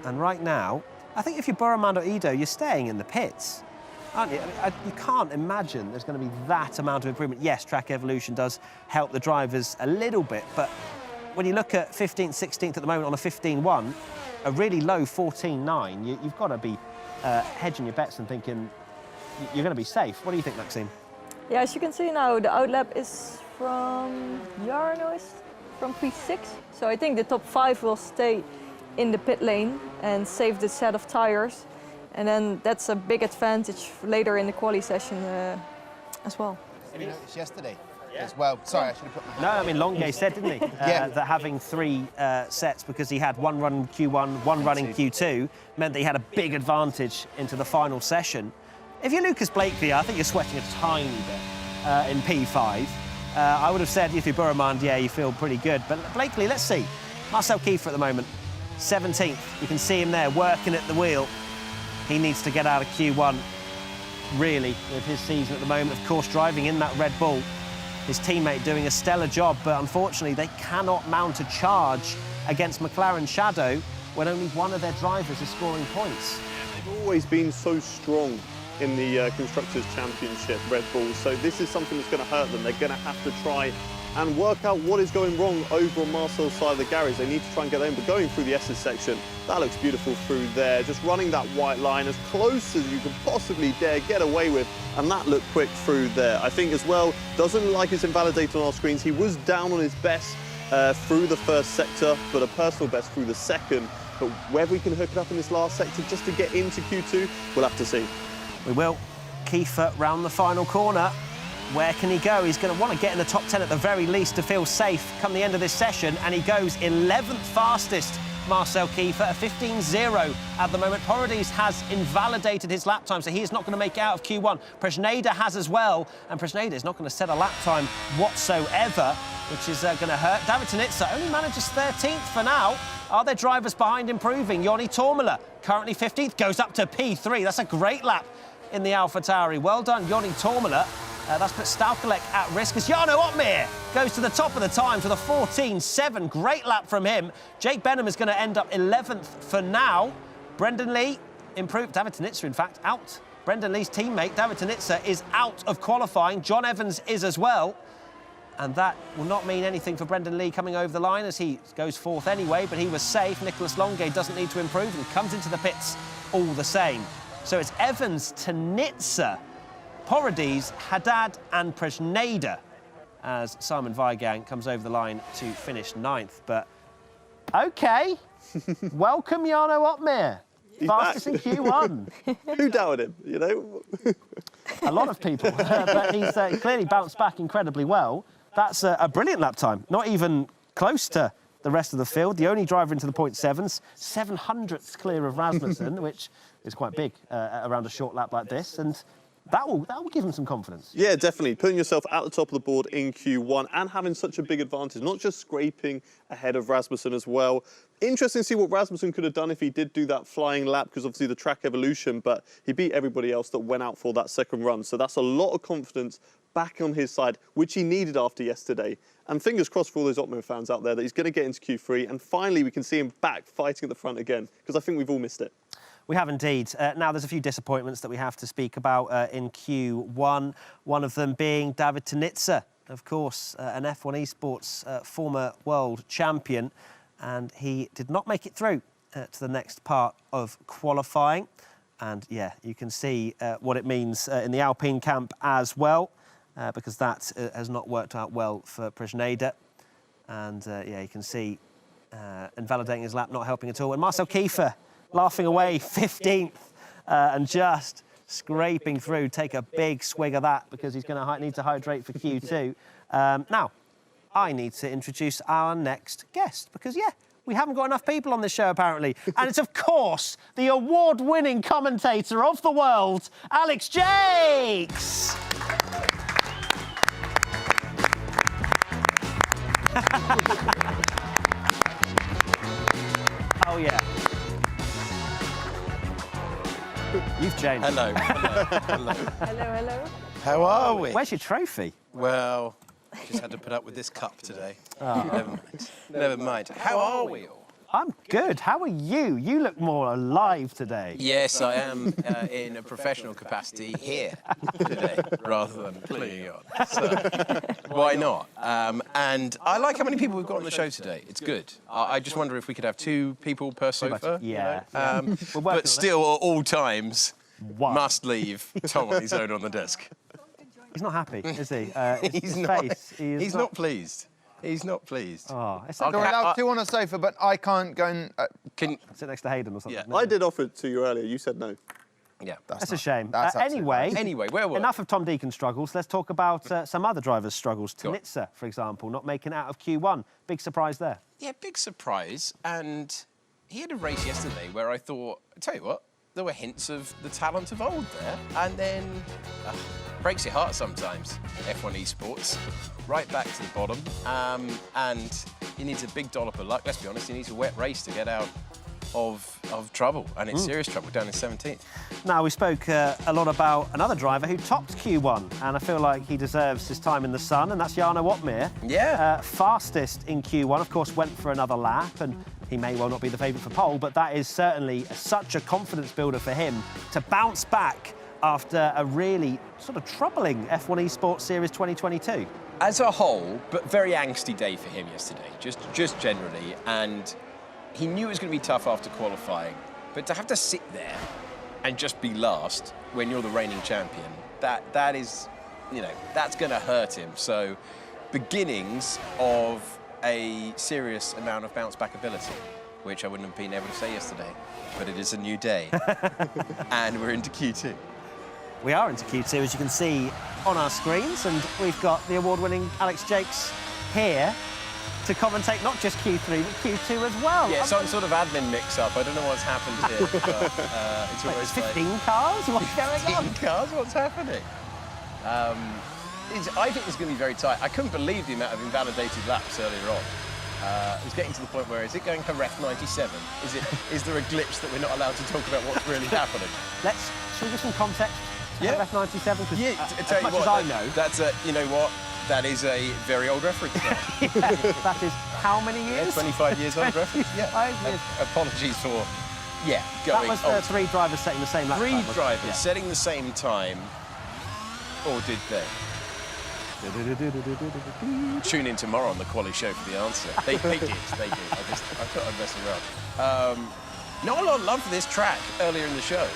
And right now, I think if you're Burman or Ido, you're staying in the pits, aren't you? I mean, you can't imagine there's going to be that amount of improvement. Yes, track evolution does help the drivers a little bit, but when you look at 15th, 16th at the moment on a 15.1, a really low 14.9, you've got to be hedging your bets and thinking you're going to be safe. What do you think, Maxime? Yeah, as you can see now, the outlap is from Jarno, is from P6. So I think the top 5 will stay in the pit lane and save the set of tires. And then that's a big advantage later in the quali session as well. We noticed yesterday as well. Sorry, I should have put my hand No, I mean, Longuet said, didn't he, that having 3 sets, because he had 1 run in Q1, 1 run in Q2, meant that he had a big advantage into the final session. If you're Lucas Blakely, I think you're sweating a tiny bit in P5. I would have said if you're Burman, yeah, you feel pretty good. But Blakely, let's see. Marcel Kiefer at the moment, 17th. You can see him there working at the wheel. He needs to get out of Q1, really, with his season at the moment. Of course, driving in that Red Bull. His teammate doing a stellar job, but unfortunately, they cannot mount a charge against McLaren Shadow when only one of their drivers is scoring points. They've always been so strong in the Constructors' Championship, Red Bull, so this is something that's going to hurt them. They're going to have to try and work out what is going wrong over on Marcel's side of the garage. They need to try and get in, but going through the S's section, that looks beautiful through there. Just running that white line as close as you can possibly dare get away with, and that looked quick through there. I think as well, doesn't look like it's invalidated on our screens. He was down on his best through the first sector, but a personal best through the second. But whether we can hook it up in this last sector just to get into Q2, we'll have to see. We will. Kiefer round the final corner. Where can he go? He's going to want to get in the top 10 at the very least to feel safe come the end of this session, and he goes 11th fastest, Marcel Kiefer, a 15.0 at the moment. Paradis has invalidated his lap time, so he is not going to make it out of Q1. Prashneda has as well, and Prashneda is not going to set a lap time whatsoever, which is going to hurt. David Tanitsa only manages 13th for now. Are there drivers behind improving? Joni Tormela, currently 15th, goes up to P3. That's a great lap in the Alfa Tauri. Well done, Joni Tormela. That's put Staukalek at risk as Jarno Opmeer goes to the top of the times with a 14.7. Great lap from him. Jake Benham is going to end up 11th for now. Brendan Lee improved. David Tanitsa, in fact, out. Brendan Lee's teammate, David Tanitsa, is out of qualifying. John Evans is as well. And that will not mean anything for Brendan Lee coming over the line as he goes 4th anyway, but he was safe. Nicholas Longuet doesn't need to improve and comes into the pits all the same. So it's Evans, Tanitsa, Paradis, Haddad and Prashneda as Simon Weigang comes over the line to finish 9th. But, OK, welcome Jarno Opmeer. Fastest in Q1. Who doubted him, you know? A lot of people, but he's clearly bounced back incredibly well. That's a brilliant lap time, not even close to the rest of the field. The only driver into the 0.7s, 700ths clear of Rasmussen, which is quite big around a short lap like this. And that will give him some confidence. Yeah, definitely. Putting yourself at the top of the board in Q1 and having such a big advantage, not just scraping ahead of Rasmussen as well. Interesting to see what Rasmussen could have done if he did do that flying lap, because obviously the track evolution, but he beat everybody else that went out for that second run. So that's a lot of confidence back on his side, which he needed after yesterday. And fingers crossed for all those Opmo fans out there that he's going to get into Q3 and finally we can see him back fighting at the front again, because I think we've all missed it. We have indeed. Now, there's a few disappointments that we have to speak about in Q1. One of them being David Tanitsa, of course, an F1 Esports former world champion. and he did not make it through to the next part of qualifying. And yeah, you can see what it means in the Alpine camp as well, because that has not worked out well for Prisneda. And yeah, you can see invalidating his lap, not helping at all. And Marcel Kiefer laughing away, 15th, and just scraping through. Take a big swig of that because he's going to need to hydrate for Q2. Now, I need to introduce our next guest because, yeah, we haven't got enough people on this show, apparently. And it's, of course, the award-winning commentator of the world, Alex Jakes. Oh, yeah. You've changed. Hello. Hello. Hello, hello. How are we? Where's your trophy? Well, just had to put up with this cup today. Never mind. Never mind. How are we all? I'm good. How are you? You look more alive today. Yes, I am in a professional capacity here today, rather than clinging on. So, why not? And I like how many people we've got on the show today. It's good. I just wonder if we could have 2 people per sofa. Yeah. You know? But still, at all times, must leave Tom on his own on the desk. He's not happy, is he? He's not pleased. He's not pleased. Oh, it's You're allowed 2 on a sofa, but I can't go and... sit next to Hayden or something. Yeah. I did offer it to you earlier. You said no. Yeah. That's a shame. That's anyway, where were enough of Tom Deacon's struggles. Let's talk about some other drivers' struggles. Go on. Tanitsa, for example, not making it out of Q1. Big surprise there. Yeah, big surprise. And he had a race yesterday where I thought, I tell you what, there were hints of the talent of old there. And then breaks your heart sometimes, F1 Esports. Right back to the bottom. And he needs a big dollop of luck. Let's be honest, he needs a wet race to get out of trouble. And it's serious trouble, down in 17th. Now, we spoke a lot about another driver who topped Q1, and I feel like he deserves his time in the sun, and that's Jarno Watmere. Yeah. Fastest in Q1, of course, went for another lap, and he may well not be the favourite for pole, but that is certainly such a confidence builder for him to bounce back after a really sort of troubling F1 Esports Series 2022. As a whole, but very angsty day for him yesterday, just generally. And he knew it was going to be tough after qualifying, but to have to sit there and just be last when you're the reigning champion, that is, you know, that's going to hurt him. So, beginnings of a serious amount of bounce-back ability, which I wouldn't have been able to say yesterday, but it is a new day, and we're into Q2. We are into Q2, as you can see on our screens, and we've got the award-winning Alex Jakes here to commentate not just Q3, but Q2 as well. Yeah, some sort of admin mix-up. I don't know what's happened here, but it's Wait, always there's 15 cars? What's going on? 15 cars? What's happening? I think it's going to be very tight. I couldn't believe the amount of invalidated laps earlier on. It was getting to the point where, is it going to ref 97? Is there a glitch that we're not allowed to talk about what's really happening? Should we give some context to Yeah. ref 97? Because Yeah, as much as I know... That's you know what? That is a very old reference now. Yeah, that is how many years? 25 years old reference. Yeah. 25 years. Apologies for, That going was old. 3 drivers setting the same lap. Three time, wasn't it? drivers Yeah. setting the same time, or did they? Tune in tomorrow on the Quali Show for the answer. They did. I thought I'd mess around. Not a lot of love for this track earlier in the show.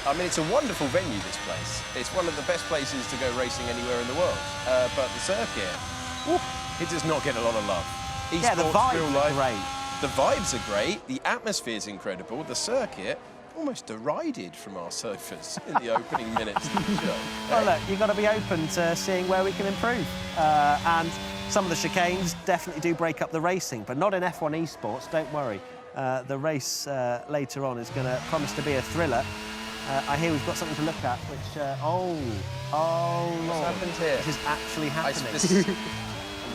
I mean, it's a wonderful venue, this place. It's one of the best places to go racing anywhere in the world. But the circuit, it does not get a lot of love. Yeah, the Esports, real vibes life. are great. The vibes are great. The atmosphere's incredible. The circuit, almost derided from our sofas in the opening minutes of the show. Well, look, you've got to be open to seeing where we can improve. And some of the chicanes definitely do break up the racing, but not in F1 Esports, don't worry. The race later on is going to promise to be a thriller. I hear we've got something to look at, which, oh Lord. What's happened here? This is actually happening.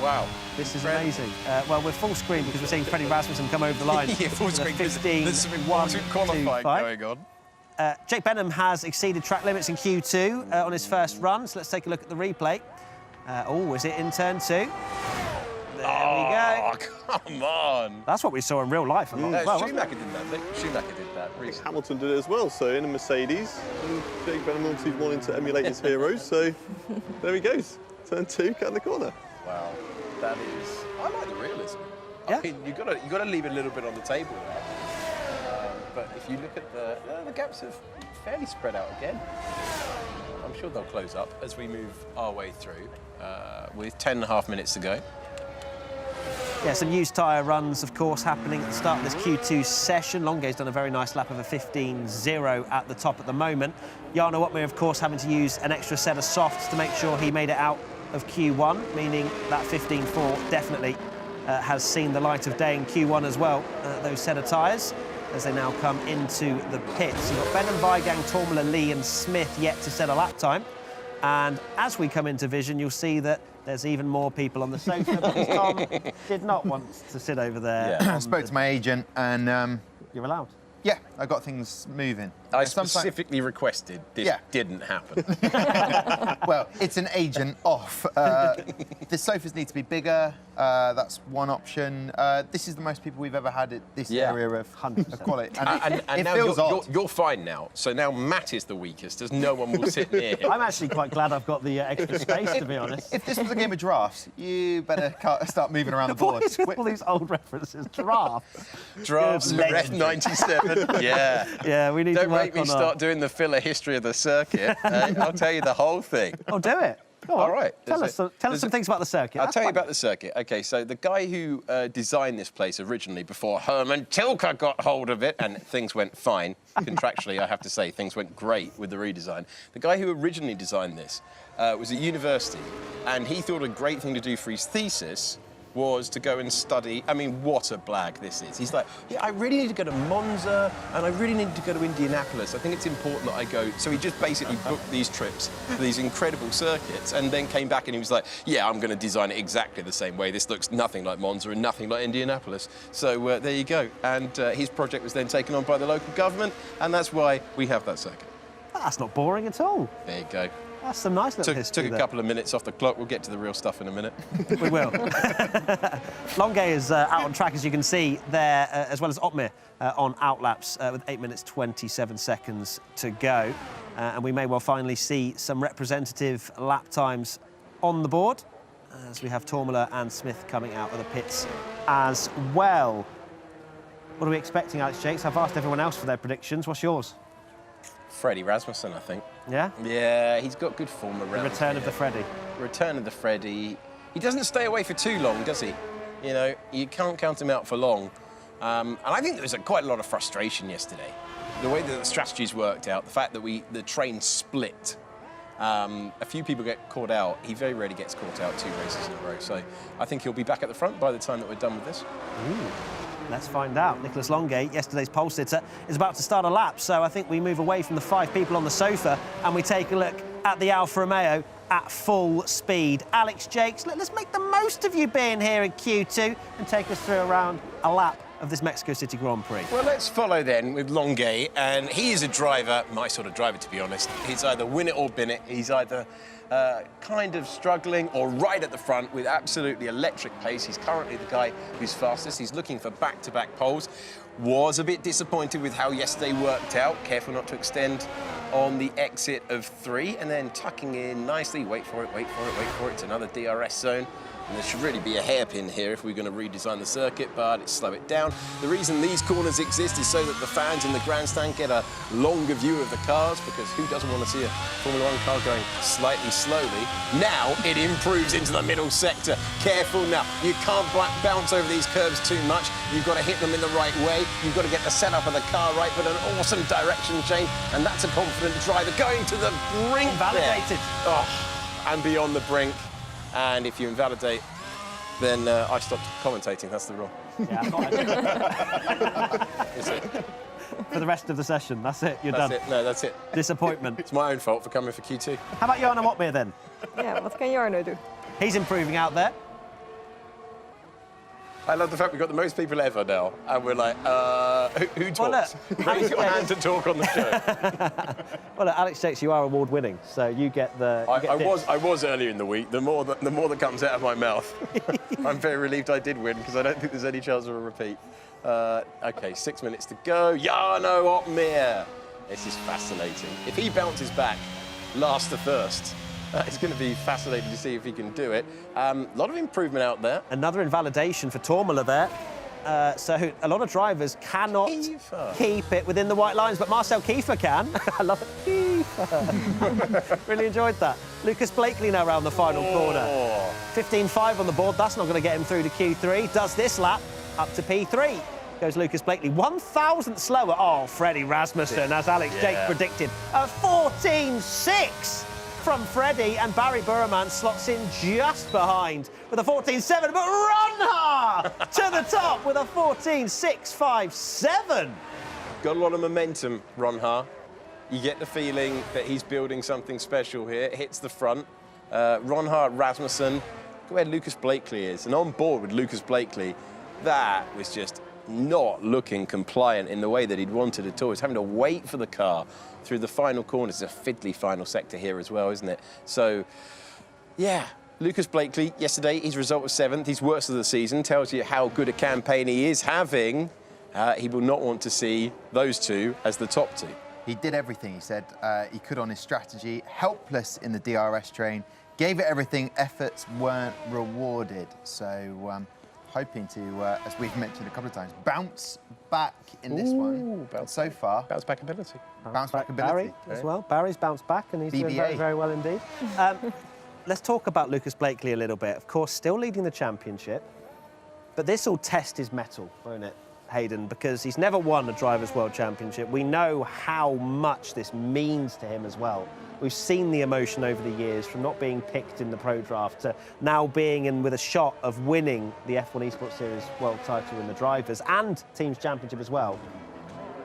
Wow. This is Incredible. amazing. Well, we're full screen because we're seeing Freddie Rasmussen come over the line. Yeah, full screen. 15, There's some 1, important 2, qualifying 5. going on. Jake Benham has exceeded track limits in Q2 on his first run, so let's take a look at the replay. Is it in turn 2? There we go. Come on. That's what we saw in real life a lot as well, wasn't it? Schumacher did that. Nick Schumacher did that recently. Hamilton did it as well, so in a Mercedes. And Jake Benham obviously wanting to emulate his heroes, so there he goes. Turn 2, cut in the corner. Wow. That is... I like the realism. Yeah. I mean, you got to leave a little bit on the table there. But if you look at the gaps are fairly spread out again. I'm sure they'll close up as we move our way through with 10.5 minutes to go. Yeah, some used tyre runs, of course, happening at the start of this Q2 session. Longay's done a very nice lap of a 15.0 at the top at the moment. Jarno Opmeer, of course, having to use an extra set of softs to make sure he made it out of Q1, meaning that 15.4 definitely has seen the light of day in Q1 as well, those set of tyres, as they now come into the pits. You've got Ben and Weigang, Tormula, Lee and Smith yet to set a lap time. And as we come into vision, you'll see that there's even more people on the sofa because Tom did not want to sit over there. Yeah. I spoke to my agent and... You're allowed. Yeah, I got things moving. I specifically requested this didn't happen. Well, it's an agent off. The sofas need to be bigger. That's one option. This is the most people we've ever had at this area of quality. And it now feels odd. you're fine now. So now Matt is the weakest, as no one will sit near him. I'm actually quite glad I've got the extra space, to be honest. If this was a game of drafts, you better start moving around the board. What is with all these old references? Drafts. Drafts, Ref 97. Yeah. Yeah, we need Don't to work make me on start doing the filler history of the circuit. I'll tell you the whole thing. Oh, do it. Go on. All right. Tell us some things about the circuit. I'll tell you about the circuit. OK, so the guy who designed this place originally before Herman Tilke got hold of it, and things went fine. Contractually, I have to say, things went great with the redesign. The guy who originally designed this was at university, and he thought a great thing to do for his thesis was to go and study. I mean, what a blag this is. He's like, yeah, I really need to go to Monza, and I really need to go to Indianapolis. I think it's important that I go. So he just basically booked these trips to these incredible circuits, and then came back and he was like, yeah, I'm going to design it exactly the same way. This looks nothing like Monza and nothing like Indianapolis. So there you go. And his project was then taken on by the local government, and that's why we have that circuit. That's not boring at all. There you go. That's some nice little history Took a couple of minutes off the clock. We'll get to the real stuff in a minute. We will. Longay is out on track, as you can see there, as well as Opmeer on outlaps with 8 minutes 27 seconds to go. And we may well finally see some representative lap times on the board, as we have Tormula and Smith coming out of the pits as well. What are we expecting, Alex Jakes? I've asked everyone else for their predictions. What's yours? Freddie Rasmussen, I think. Yeah? Yeah, he's got good form around. The return of the Freddie. Return of the Freddie. He doesn't stay away for too long, does he? You know, you can't count him out for long. And I think there was quite a lot of frustration yesterday. The way that the strategies worked out, the fact that the train split. A few people get caught out. He very rarely gets caught out 2 races in a row. So I think he'll be back at the front by the time that we're done with this. Ooh. Let's find out. Nicholas Longay, yesterday's pole sitter, is about to start a lap, so I think we move away from the 5 people on the sofa and we take a look at the Alfa Romeo at full speed. Alex Jakes, let's make the most of you being here in Q2 and take us through around a lap of this Mexico City Grand Prix. Well, let's follow then with Longay, and he is a driver, my sort of driver to be honest. He's either win it or bin it. He's either kind of struggling or right at the front with absolutely electric pace. He's currently the guy who's fastest. He's looking for back-to-back poles. Was a bit disappointed with how yesterday worked out. Careful not to extend on the exit of 3, and then tucking in nicely. Wait for it, wait for it, wait for it. It's another DRS zone. And there should really be a hairpin here if we're going to redesign the circuit, but it's slow it down. The reason these corners exist is so that the fans in the grandstand get a longer view of the cars, because who doesn't want to see a Formula 1 car going slightly slowly? Now it improves into the middle sector. Careful now. You can't bounce over these curves too much. You've got to hit them in the right way. You've got to get the setup of the car right, but an awesome direction change, and that's a confident driver going to the brink. Validated. Oh, and beyond the brink. And if you invalidate, then I stopped commentating. That's the rule. Yeah, I thought Is it? For the rest of the session, that's it. You're done. That's it. No, that's it. Disappointment. It's my own fault for coming for Q2. How about Jarno Opmeer then? Yeah, what can Jarno do? He's improving out there. I love the fact we've got the most people ever now, and we're like, who talks? Look, Raise your hand to talk on the show. Well, look, Alex Jakes, you are award-winning, so you get the. I was earlier in the week. The more that comes out of my mouth, I'm very relieved I did win, because I don't think there's any chance of a repeat. OK, 6 minutes to go. Jarno Opmeer. This is fascinating. If he bounces back last to first, It's going to be fascinating to see if he can do it. A lot of improvement out there. Another invalidation for Tormula there. So a lot of drivers cannot keep it within the white lines, but Marcel Kiefer can. I love it. Kiefer. Really enjoyed that. Lucas Blakely now around the final corner. 15.5 on the board. That's not going to get him through to Q3. Does this lap up to P3. Goes Lucas Blakely. 1,000th slower. Oh, Freddie Rasmussen, as Alex Jake predicted. A 14.6 from Freddie, and Barry Burman slots in just behind with a 14.7, but Ronha to the top with a 14.657. Got a lot of momentum, Ronha. You get the feeling that he's building something special here. Hits the front. Ronha, Rasmussen. Look where Lucas Blakely is. And on board with Lucas Blakely, that was just not looking compliant in the way that he'd wanted at all. He's having to wait for the car through the final corners. It's a fiddly final sector here as well, isn't it? So, yeah, Lucas Blakely, yesterday, his result was 7th. His worst of the season. Tells you how good a campaign he is having. He will not want to see those two as the top two. He did everything, he said, he could on his strategy. Helpless in the DRS train. Gave it everything. Efforts weren't rewarded. So, hoping to, as we've mentioned a couple of times, bounce back in this one. But so far, bounce back ability. Bounce back ability. Barry as well. Barry's bounced back, and he's doing very, very well indeed. Let's talk about Lucas Blakely a little bit. Of course, still leading the championship, but this will test his mettle, won't it, Hayden? Because he's never won a Drivers' World Championship. We know how much this means to him as well. We've seen the emotion over the years, from not being picked in the pro draft to now being in with a shot of winning the F1 Esports Series world title in the Drivers and Teams Championship as well.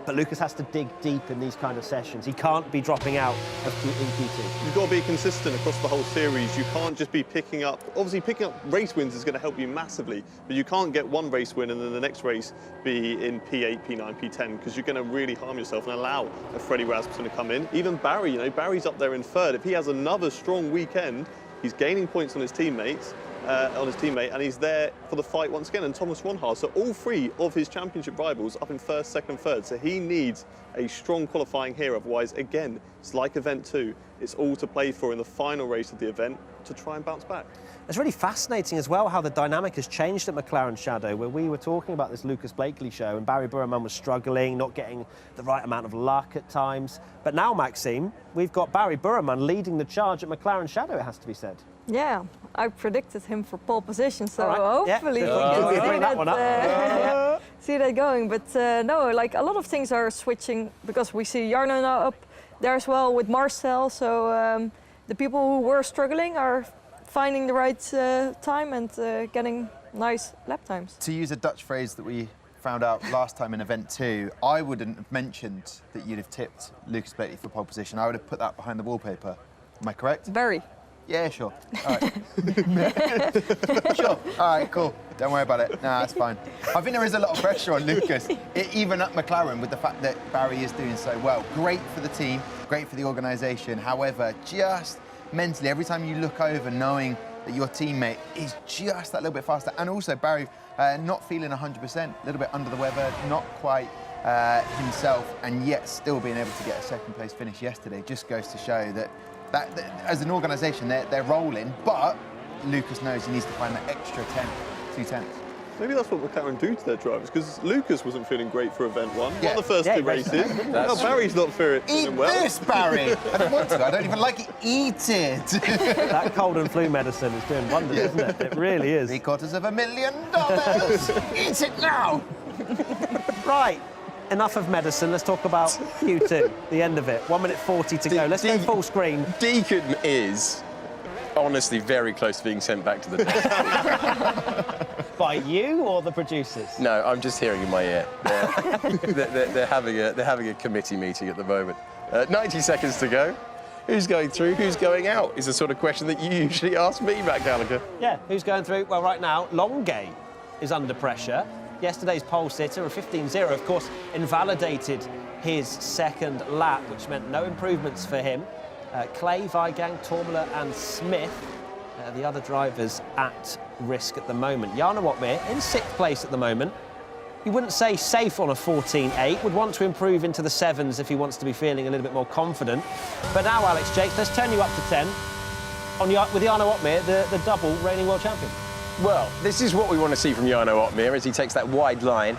But Lucas has to dig deep in these kind of sessions. He can't be dropping out of Q2. You've got to be consistent across the whole series. You can't just be picking up... Obviously, picking up race wins is going to help you massively, but you can't get one race win and then the next race be in P8, P9, P10, because you're going to really harm yourself and allow a Freddie Rasmussen to come in. Even Barry, you know, Barry's up there in 3rd. If he has another strong weekend, he's gaining points on his teammates. And he's there for the fight once again, and Thomas Ronha. So all 3 of his championship rivals up in 1st, 2nd, 3rd. So he needs a strong qualifying here. Otherwise, again, it's like event 2. It's all to play for in the final race of the event to try and bounce back. It's really fascinating as well how the dynamic has changed at McLaren Shadow, where we were talking about this Lucas Blakely show and Barry Burman was struggling, not getting the right amount of luck at times. But now, Maxime, we've got Barry Burman leading the charge at McLaren Shadow, it has to be said. Yeah, I predicted him for pole position, so right. hopefully Yeah. we can Could we see bring that one up? see that going. But no, like a lot of things are switching, because we see Jarno now up there as well with Marcel. So the people who were struggling are finding the right time and getting nice lap times. To use a Dutch phrase that we found out last time in event 2, I wouldn't have mentioned that you'd have tipped Lucas Blakely for pole position. I would have put that behind the wallpaper. Am I correct? Very. Yeah, sure. All right. Sure. All right, cool. Don't worry about it. Nah, that's fine. I think there is a lot of pressure on Lucas, even at McLaren, with the fact that Barry is doing so well. Great for the team, great for the organisation. However, just mentally, every time you look over, knowing that your teammate is just that little bit faster, and also Barry not feeling 100%, a little bit under the weather, not quite himself, and yet still being able to get a 2nd place finish yesterday, just goes to show that as an organisation, they're rolling, but Lucas knows he needs to find that extra 2 tenths. Maybe that's what McLaren do to their drivers, because Lucas wasn't feeling great for event 1. Yeah. Won the first 2 races. Now Barry's not feeling Eat well. this, Barry! I don't want to. I don't even like it. Eat it! That cold and flu medicine is doing wonders, isn't it? It really is. $750,000! Eat it now! Right. Enough of medicine, let's talk about Q2, the end of it. 1 minute 40 to go. Let's go full screen. Deacon is honestly very close to being sent back to the desk. By you or the producers? No, I'm just hearing in my ear. They're having a committee meeting at the moment. 90 seconds to go. Who's going through, who's going out is the sort of question that you usually ask me, Matt Gallagher. Yeah, who's going through? Well, right now, Longay is under pressure. Yesterday's pole sitter, a 15.0, of course, invalidated his 2nd lap, which meant no improvements for him. Clay, Weigang, Tormula and Smith, the other drivers at risk at the moment. Jarno Opmeer in 6th place at the moment. You wouldn't say safe on a 14.8, would want to improve into the 7s if he wants to be feeling a little bit more confident. But now, Alex Jakes, let's turn you up to 10. with Jarno Opmeer, the double reigning world champion. Well, this is what we want to see from Jarno Opmeer as he takes that wide line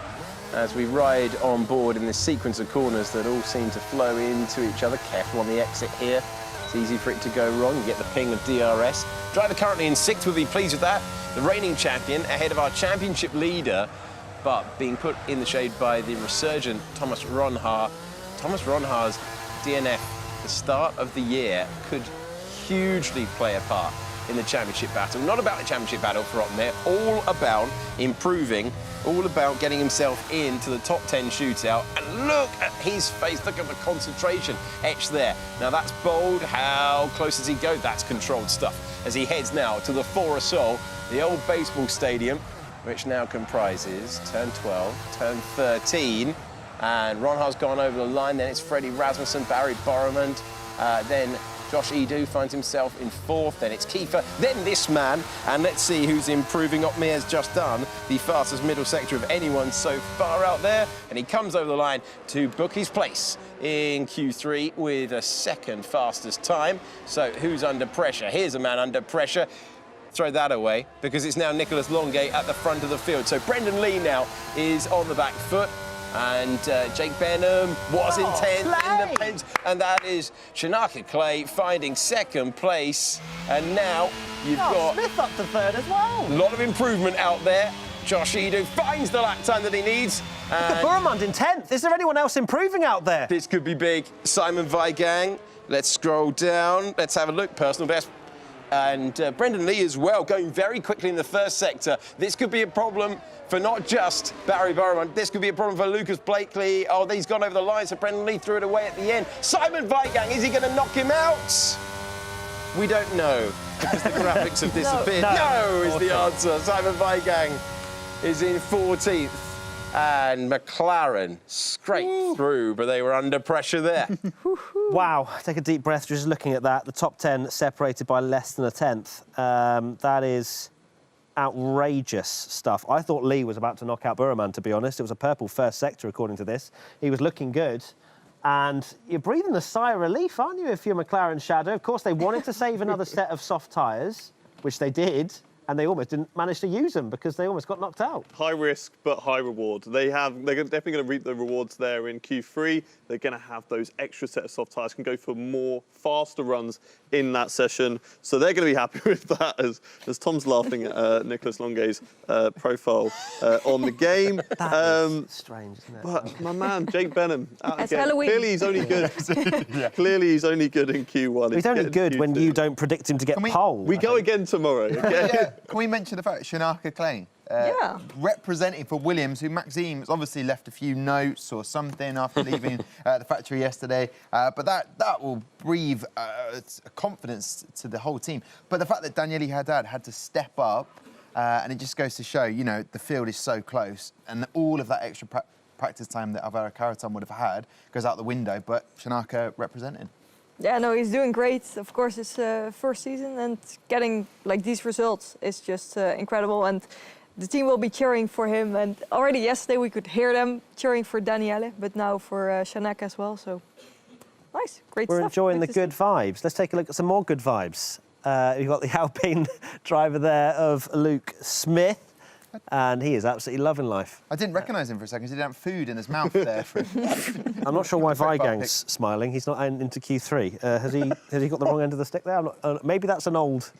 as we ride on board in this sequence of corners that all seem to flow into each other. Careful on the exit here. It's easy for it to go wrong. You get the ping of DRS. Driver currently in 6th, we'll be pleased with that. The reigning champion ahead of our championship leader, but being put in the shade by the resurgent Thomas Ronhaar. Thomas Ronhaar's DNF, the start of the year, could hugely play a part in the championship battle. Not about the championship battle for Opmeer, all about improving, all about getting himself into the top 10 shootout. And look at his face, look at the concentration etched there. Now that's bold. How close does he go? That's controlled stuff. As he heads now to the Fora Sol, the old baseball stadium, which now comprises turn 12, turn 13. And Ronhaar's gone over the line. Then it's Freddie Rasmussen, Barry Borremond, then Josh Edu finds himself in 4th, then it's Kiefer, then this man, and let's see who's improving. Opmeer has just done the fastest middle sector of anyone so far out there, and he comes over the line to book his place in Q3 with a 2nd fastest time. So who's under pressure? Here's a man under pressure. Throw that away, because it's now Nicholas Longay at the front of the field. So Brendan Lee now is on the back foot. And Jake Benham was in 10th in the pens, and that is Shanaka Clay finding 2nd place. And now you've got Smith up to 3rd as well. a lot of improvement out there. Josh Edu finds the lap time that he needs. And Borremond in 10th. Is there anyone else improving out there? this could be big. Simon Weigang, let's scroll down. Let's have a look. Personal best. And Brendan Lee as well, going very quickly in the 1st sector. This could be a problem for not just Barry Borremond. This could be a problem for Lucas Blakely. Oh, he's gone over the line, so Brendan Lee threw it away at the end. Simon Weigang, is he going to knock him out? We don't know, because the graphics have disappeared. No is the answer. Simon Weigang is in 14th. And McLaren scraped through, but they were under pressure there. Wow, take a deep breath just looking at that. The top 10 separated by less than a 10th. That is outrageous stuff. I thought Lee was about to knock out Borremond, to be honest. It was a purple 1st sector, according to this. He was looking good. And you're breathing a sigh of relief, aren't you, if you're McLaren Shadow? Of course, they wanted to save another set of soft tyres, which they did. And they almost didn't manage to use them because they almost got knocked out. High risk, but high reward. They're definitely going to reap the rewards there in Q3. They're going to have those extra set of soft tyres, can go for more faster runs in that session. So they're going to be happy with that as Tom's laughing at Nicholas Longay's profile on the game. That is strange, isn't it? But my man, Jake Benham, out It's again. Halloween. Clearly he's only good. Clearly he's only good in Q1. He's only good when you don't predict him to get pole. We go again tomorrow. Okay? Can we mention the fact that Shanaka Clay, Yeah. representing for Williams, who Maxime has obviously left a few notes or something after leaving the factory yesterday, but that will breathe confidence to the whole team. But the fact that Daniele Haddad had to step up, and it just goes to show, you know, the field is so close, and all of that extra practice time that Alvaro Caraton would have had goes out the window, but Shanaka representing. Yeah, no, he's doing great. Of course, it's 1st season, and getting like these results is just incredible. And the team will be cheering for him. And already yesterday we could hear them cheering for Daniele, but now for Shanaka as well. So nice, great We're stuff. enjoying the Good to good see. vibes. Let's take a look at some more good vibes. You've got the Alpine driver there of Luke Smith, and he is absolutely loving life. I didn't recognise him for a second. He didn't have food in his mouth there. I'm not sure why Very far Weigang's smiling. He's not into Q3. Has he got the wrong end of the stick there? Maybe that's an old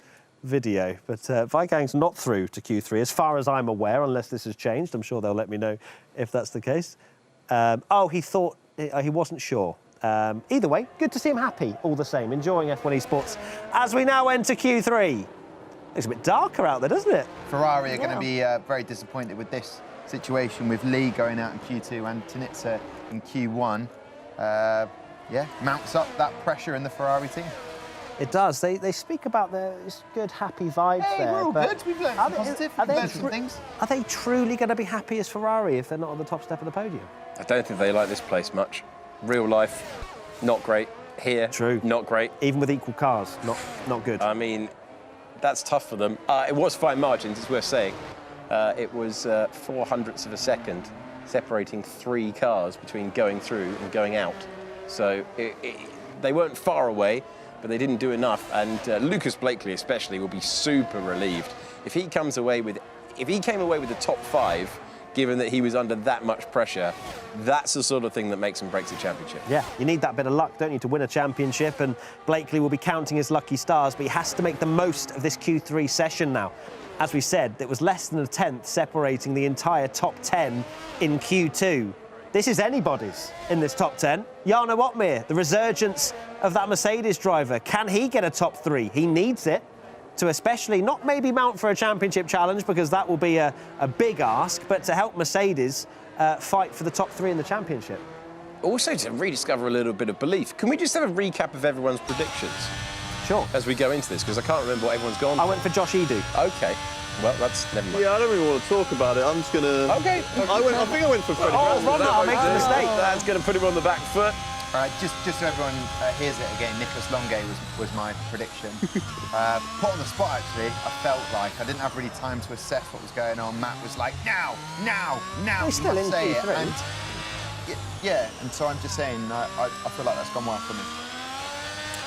video, but Weigang's not through to Q3, as far as I'm aware, unless this has changed. I'm sure they'll let me know if that's the case. He thought he wasn't sure. Either way, good to see him happy all the same, enjoying F1 Esports as we now enter Q3. Looks a bit darker out there, doesn't it? Ferrari are going to be very disappointed with this situation, with Lee going out in Q2 and Tinitza in Q1. Mounts up that pressure in the Ferrari team. It does. They speak about the good, happy vibes Hey, there. we're all but good. We've learned some positive. We've learned some things. Are they truly going to be happy as Ferrari if they're not on the top step of the podium? I don't think they like this place much. Real life, not great. Here, True. not great. Even with equal cars, not good. I mean, that's tough for them. It was fine margins, it's worth saying. It was 0.04 of a second separating 3 cars between going through and going out. So they weren't far away, but they didn't do enough. And Lucas Blakely especially will be super relieved if he came away with the top 5. Given that he was under that much pressure, that's the sort of thing that makes and breaks a championship. Yeah, you need that bit of luck, don't you, to win a championship, and Blakely will be counting his lucky stars, but he has to make the most of this Q3 session now. As we said, there was less than a tenth separating the entire top 10 in Q2. This is anybody's in this top 10. Jarno Opmeer, the resurgence of that Mercedes driver. Can he get a top 3? He needs it to especially not maybe mount for a championship challenge, because that will be a big ask, but to help Mercedes fight for the top 3 in the championship. Also to rediscover a little bit of belief. Can we just have a recap of everyone's predictions? Sure. As we go into this, because I can't remember what everyone's gone. I went for Josh Edu. Okay. Well, that's never mind. Yeah, I don't really want to talk about it. I'm just gonna. Okay. I think I went for Freddie Rasmussen. Ronda makes a mistake. That's going to put him on the back foot. Just so everyone hears it again, Nicholas Longuet was my prediction. Put on the spot, actually, I felt like I didn't have really time to assess what was going on. Matt was like, now, He's still in say it. Q3. And, yeah, and so I'm just saying, I feel like that's gone well for me.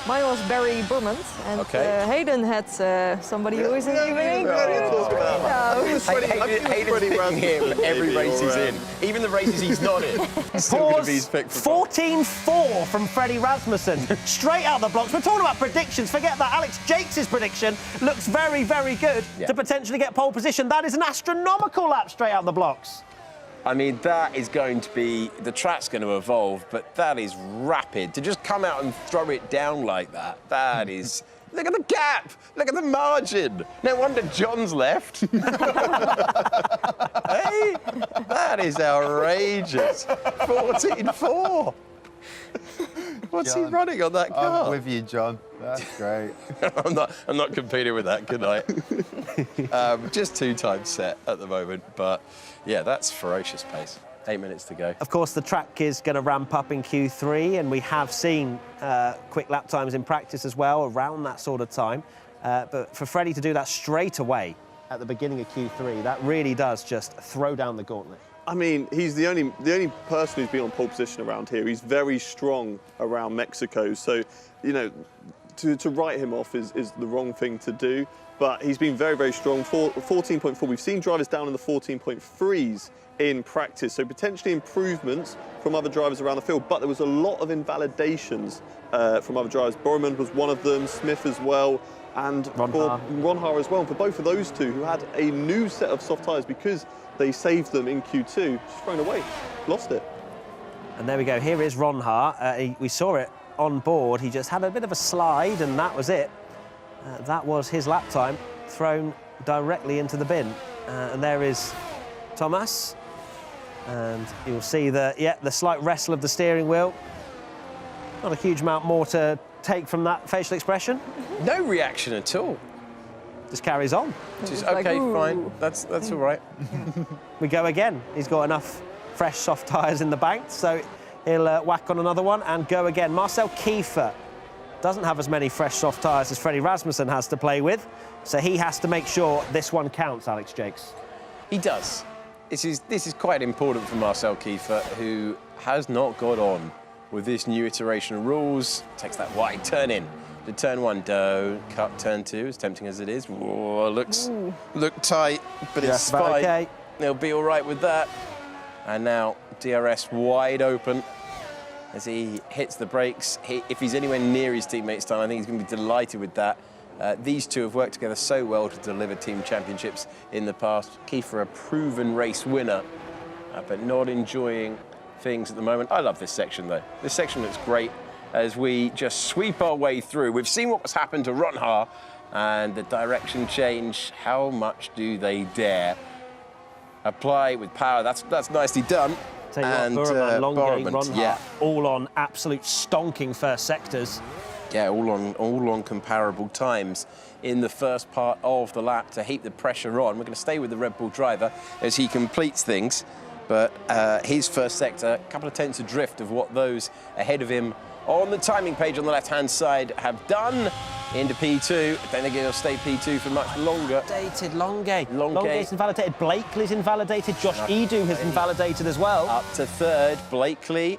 Mine was Barry Burmont, and Okay. Hayden had somebody who isn't even in. talk about. Hayden's picking him every race he's in, even the races he's not in. He's still going to be his pick for 14-4 from Freddie Rasmussen. Straight out the blocks. We're talking about predictions. Forget that. Alex Jakes' prediction looks very, very good to potentially get pole position. That is an astronomical lap straight out the blocks. I mean, that is going to be, the track's going to evolve, but that is rapid. To just come out and throw it down like that, that is, look at the gap, look at the margin. No wonder John's left. Hey, that is outrageous. 14-4. What's he running on that car? I'm with you, John. That's great. I'm not competing with that. Good night. Just 2 times set at the moment, but yeah, that's ferocious pace. 8 minutes to go. Of course, the track is going to ramp up in Q3, and we have seen quick lap times in practice as well, around that sort of time. But for Freddie to do that straight away at the beginning of Q3, that really does just throw down the gauntlet. I mean, he's the only person who's been on pole position around here. He's very strong around Mexico, so you know, to write him off is the wrong thing to do. But he's been very, very strong. 14.4. We've seen drivers down in the 14.3s in practice, so potentially improvements from other drivers around the field. But there was a lot of invalidations from other drivers. Borman was one of them, Smith as well, and Ronha as well. And for both of those two, who had a new set of soft tyres because they saved them in Q2, just thrown away, lost it. And there we go. Here is Ronha. We saw it on board. He just had a bit of a slide, and that was it. That was his lap time, thrown directly into the bin. And there is Thomas. And you'll see the slight wrestle of the steering wheel. Not a huge amount more to take from that facial expression. No reaction at all. Just carries on. Just, like, okay, ooh. fine. That's all right. We go again. He's got enough fresh soft tyres in the bank, so he'll whack on another one and go again. Marcel Kiefer doesn't have as many fresh soft tyres as Freddie Rasmussen has to play with, so he has to make sure this one counts, Alex Jakes. He does. This is quite important for Marcel Kiefer, who has not got on with this new iteration of rules. Takes that wide turn in to turn 1. Don't cut turn 2, as tempting as it is. Whoa, look tight, but it's fine. Okay. They'll be all right with that. And now DRS wide open as he hits the brakes. If he's anywhere near his teammates' time, I think he's going to be delighted with that. These two have worked together so well to deliver team championships in the past. Kiefer, a proven race winner, but not enjoying things at the moment. I love this section, though. This section looks great as we just sweep our way through. We've seen what's happened to Ronha and the direction change. How much do they dare apply with power? That's nicely done. Tell you And what, Burman, Longuet, Borman, Ronha, yeah. all on absolute stonking first sectors. Yeah, all on comparable times in the first part of the lap to heap the pressure on. We're going to stay with the Red Bull driver as he completes things, but his first sector, a couple of tenths adrift of what those ahead of him on the timing page on the left-hand side have done. Into P2. I don't think he'll stay P2 for much longer. Invalidated Longuet. Longuet. Longuet's invalidated. Blakely's invalidated. Josh Edu has invalidated as well. Up to third, Blakely.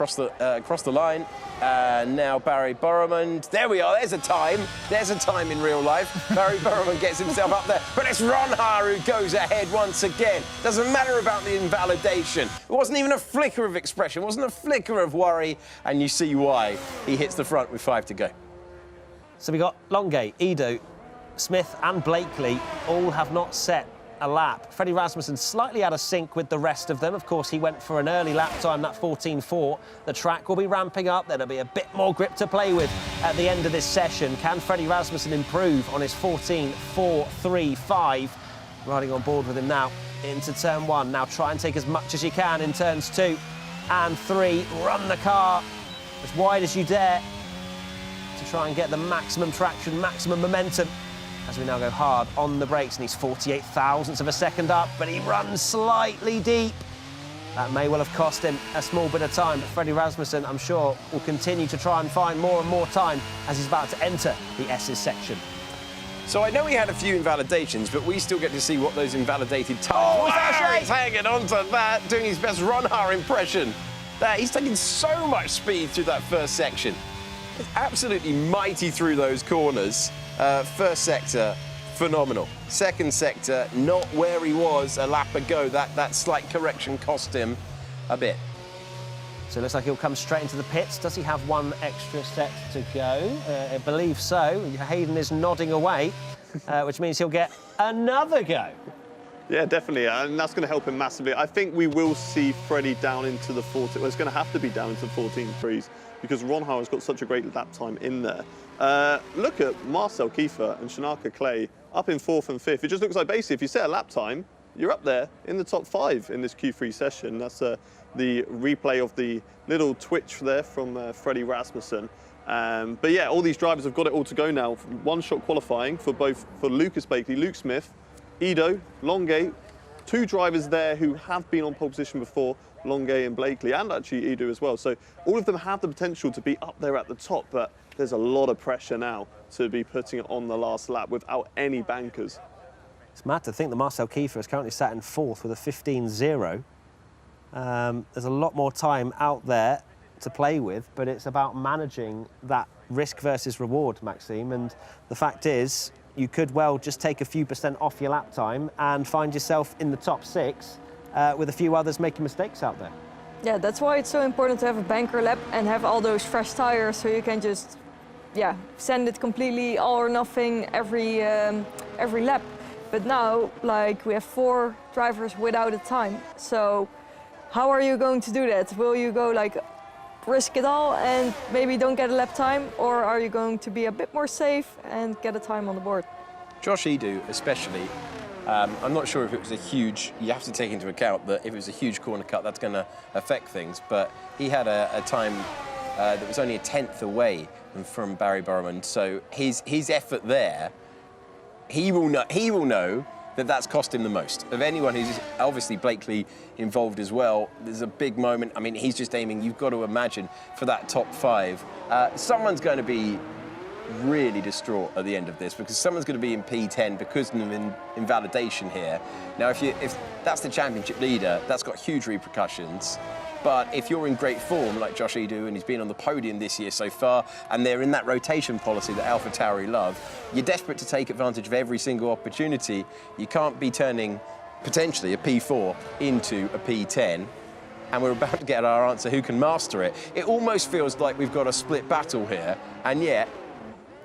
across the line. And now Barry Borrowman. There we are. There's a time. There's a time in real life. Barry Borrowman gets himself up there. But it's Ronhaar who goes ahead once again. Doesn't matter about the invalidation. It wasn't even a flicker of expression. It wasn't a flicker of worry. And you see why. He hits the front with 5 to go. So we got Longay, Ido, Smith and Blakely all have not set a lap. Freddie Rasmussen slightly out of sync with the rest of them. Of course, he went for an early lap time, that 14.4. The track will be ramping up. There'll be a bit more grip to play with at the end of this session. Can Freddie Rasmussen improve on his 14.435? Riding on board with him now into turn 1. Now try and take as much as you can in turns 2 and 3. Run the car as wide as you dare to try and get the maximum traction, maximum momentum as we now go hard on the brakes, and he's 48 thousandths of a second up, but he runs slightly deep. That may well have cost him a small bit of time, but Freddie Rasmussen, I'm sure, will continue to try and find more and more time as he's about to enter the S's section. So I know he had a few invalidations, but we still get to see what those invalidated times. Oh, He's hanging on to that, doing his best Ronhaar impression. He's taking so much speed through that first section. He's absolutely mighty through those corners. First sector, phenomenal. Second sector, not where he was a lap ago. That slight correction cost him a bit. So it looks like he'll come straight into the pits. Does he have one extra set to go? I believe so. Hayden is nodding away, which means he'll get another go. Yeah, definitely, and that's going to help him massively. I think we will see Freddie down into the 14. Well, it's going to have to be down into the 14.3s because Ronhaar has got such a great lap time in there. Look at Marcel Kiefer and Shanaka Clay up in 4th and 5th. It just looks like basically if you set a lap time, you're up there in the top 5 in this Q3 session. That's the replay of the little twitch there from Freddie Rasmussen. But yeah, all these drivers have got it all to go now. One-shot qualifying for Lucas Blakely, Luke Smith, Ido, Longay, 2 drivers there who have been on pole position before, Longay and Blakely, and actually Ido as well. So all of them have the potential to be up there at the top, but there's a lot of pressure now to be putting it on the last lap without any bankers. It's mad to think that Marcel Kiefer is currently sat in 4th with a 15.0. There's a lot more time out there to play with, but it's about managing that risk versus reward, Maxime. And the fact is, you could well just take a few % off your lap time and find yourself in the top 6 with a few others making mistakes out there. Yeah, that's why it's so important to have a banker lap and have all those fresh tires so you can just, yeah, send it completely all or nothing every lap. But now, like, we have 4 drivers without a time. So how are you going to do that? Will you go like risk it all and maybe don't get a lap time, or are you going to be a bit more safe and get a time on the board? Josh Edu especially, I'm not sure if it was a huge, you have to take into account that if it was a huge corner cut, that's going to affect things, but he had a time that was only a 10th away from Barry Borrowman, so his effort there, he will know that that's cost him the most. Of anyone who's obviously Blakely involved as well, there's a big moment. I mean, he's just aiming, you've got to imagine, for that top 5. Someone's going to be really distraught at the end of this because someone's going to be in P10 because of an invalidation here. Now, if that's the championship leader, that's got huge repercussions. But if you're in great form, like Josh Edu, and he's been on the podium this year so far, and they're in that rotation policy that Alfa Tauri love, you're desperate to take advantage of every single opportunity. You can't be turning, potentially, a P4 into a P10, and we're about to get our answer, who can master it. It almost feels like we've got a split battle here, and yet,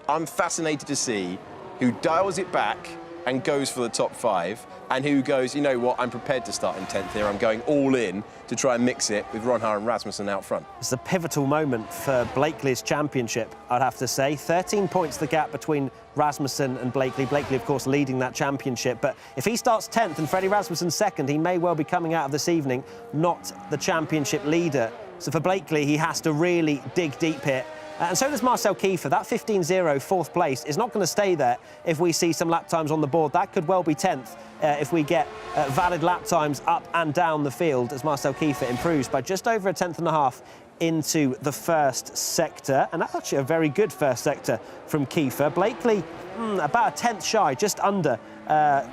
I'm fascinated to see who dials it back and goes for the top 5, and who goes, you know what, I'm prepared to start in 10th here, I'm going all in to try and mix it with Ronhaar and Rasmussen out front. It's a pivotal moment for Blakely's championship, I'd have to say. 13 points the gap between Rasmussen and Blakely. Blakely, of course, leading that championship. But if he starts 10th and Freddie Rasmussen's 2nd, he may well be coming out of this evening not the championship leader. So for Blakely, he has to really dig deep here. And so does Marcel Kiefer. That 15.0 4th place is not going to stay there if we see some lap times on the board. That could well be 10th if we get valid lap times up and down the field as Marcel Kiefer improves by just over a 10th and a half into the first sector. And that's actually a very good first sector from Kiefer. Blakely, about a 10th shy, just under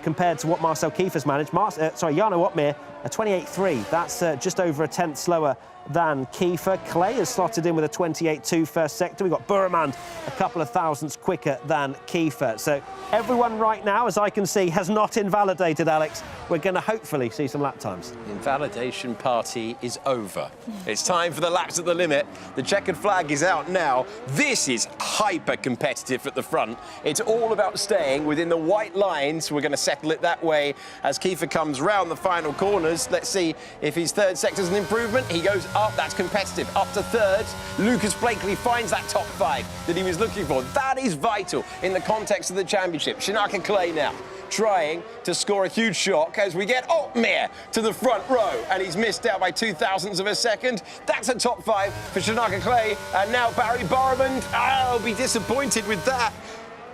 compared to what Marcel Kiefer's managed. Jarno Opmeer, a 28.3. That's just over a tenth slower than Kiefer. Clay has slotted in with a 28.2 first sector. We've got Buremand a couple of thousandths quicker than Kiefer. So everyone right now, as I can see, has not invalidated, Alex. We're going to hopefully see some lap times. The invalidation party is over. It's time for the laps at the limit. The checkered flag is out now. This is hyper competitive at the front. It's all about staying within the white lines. We're going to settle it that way as Kiefer comes round the final corners. Let's see if his third sector's an improvement. He goes up, that's competitive, up to third. Lucas Blakely finds that top 5 that he was looking for. That is vital in the context of the championship. Shinaka Clay now trying to score a huge shock as we get Opmeer to the front row, and he's missed out by 0.02 of a second. That's a top 5 for Shinaka Clay, and now Barry Barman. I'll be disappointed with that.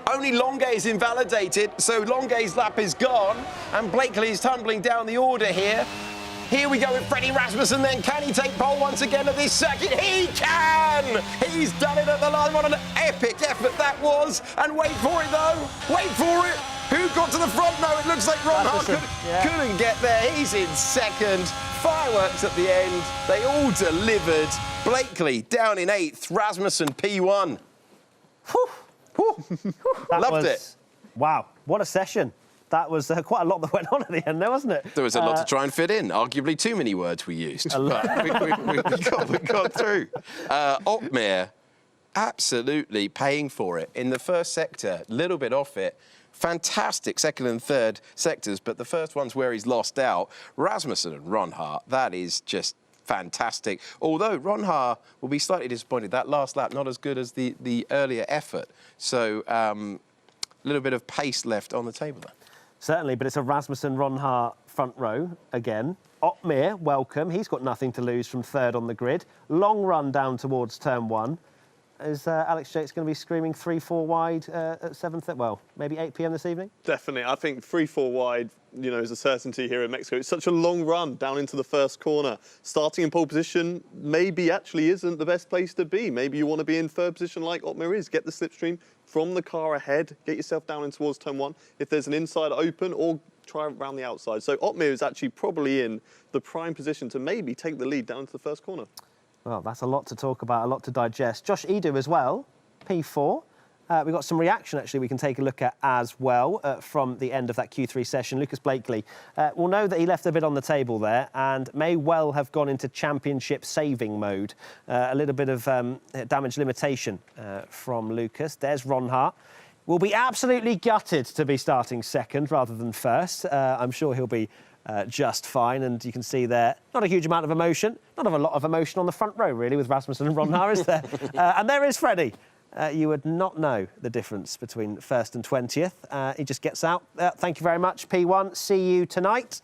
Only Longuet is invalidated, so Longuet's lap is gone, and Blakely is tumbling down the order here. Here we go with Freddie Rasmussen then. Can he take pole once again at this second? He can! He's done it at the line. What an epic effort that was. And wait for it, though. Wait for it. Who got to the front? No, it looks like Ron Hart couldn't get there. He's in second. Fireworks at the end. They all delivered. Blakely down in 8th. Rasmussen P1. Whew. Whew. Loved it. Wow, what a session. That was quite a lot that went on at the end there, wasn't it? There was a lot to try and fit in. Arguably too many words we used. But we got through. Opmeer absolutely paying for it. In the first sector, a little bit off it. Fantastic second and third sectors, but the first one's where he's lost out. Rasmussen and Ron Hart, that is just fantastic. Although Ron Hart will be slightly disappointed. That last lap, not as good as the earlier effort. So a little bit of pace left on the table there. Certainly, but it's a Rasmussen-Ron Hart front row again. Opmeer, welcome. He's got nothing to lose from third on the grid. Long run down towards turn 1. Is Alex Yates going to be screaming 3-4 wide at 7th? Well, maybe 8 p.m. this evening? Definitely. I think 3-4 wide, you know, is a certainty here in Mexico. It's such a long run down into the first corner. Starting in pole position maybe actually isn't the best place to be. Maybe you want to be in third position like Opmeer is. Get the slipstream from the car ahead. Get yourself down in towards turn 1. If there's an inside open, or try around the outside. So Opmeer is actually probably in the prime position to maybe take the lead down into the first corner. Well, that's a lot to talk about, a lot to digest. Josh Edu as well, P4. We've got some reaction, actually, we can take a look at as well from the end of that Q3 session. Lucas Blakely will know that he left a bit on the table there and may well have gone into championship saving mode. A little bit of damage limitation from Lucas. There's Ron Hart. Will be absolutely gutted to be starting second rather than first. I'm sure he'll be just fine, and you can see there, not a huge amount of emotion, not a lot of emotion on the front row, really, with Rasmussen and Ron Hart, is there? And there is Freddie. You would not know the difference between first and 20th. He just gets out. Thank you very much, P1. See you tonight.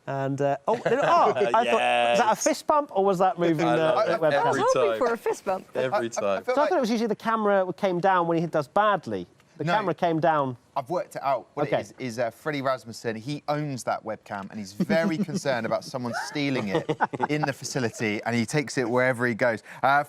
And, I thought, was that a fist bump, or was that moving the webcam? I was hoping for a fist bump. Every time. I thought it was usually the camera came down when he does badly. The camera came down. I've worked it out. What it is Freddie Rasmussen, he owns that webcam and he's very concerned about someone stealing it in the facility, and he takes it wherever he goes.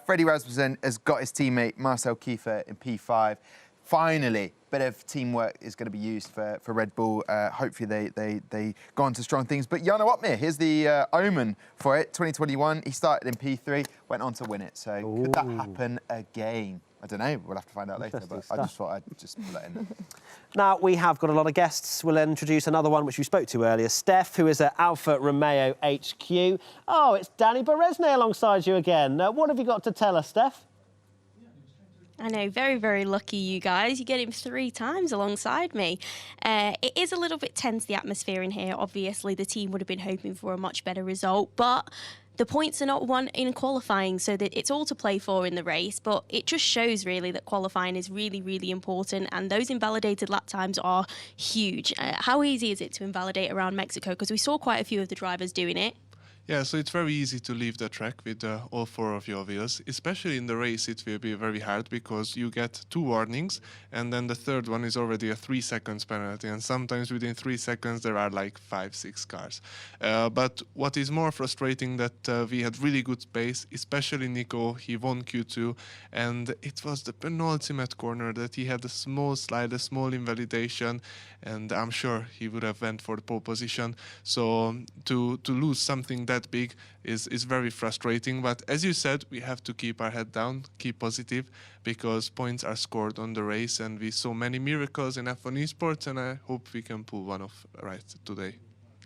Freddie Rasmussen has got his teammate Marcel Kiefer in P5. Finally, a bit of teamwork is going to be used for Red Bull. Hopefully they go on to strong things. But Jarno Opmeer, here's the omen for it. 2021, he started in P3, went on to win it. So could that happen again? I don't know. We'll have to find out later, but I just thought I'd just put that in. Now, we have got a lot of guests. We'll introduce another one, which we spoke to earlier. Steph, who is at Alfa Romeo HQ. Oh, it's Danny Beresnay alongside you again. What have you got to tell us, Steph? I know, very, very lucky you guys. You get him 3 times alongside me. It is a little bit tense, the atmosphere in here. Obviously, the team would have been hoping for a much better result, but the points are not won in qualifying, so that it's all to play for in the race. But it just shows, really, that qualifying is really, really important, and those invalidated lap times are huge. How easy is it to invalidate around Mexico? Because we saw quite a few of the drivers doing it. Yeah, so it's very easy to leave the track with all 4 of your wheels. Especially in the race, it will be very hard because you get 2 warnings, and then the third one is already a 3 seconds penalty. And sometimes within 3 seconds there are like 5-6 cars. But what is more frustrating that we had really good pace, especially Nico. He won Q2, and it was the penultimate corner that he had a small slide, a small invalidation, and I'm sure he would have went for the pole position. So to lose something that big is very frustrating. But as you said, we have to keep our head down, keep positive, because points are scored on the race, and we saw many miracles in F1 Esports, and I hope we can pull one off right today.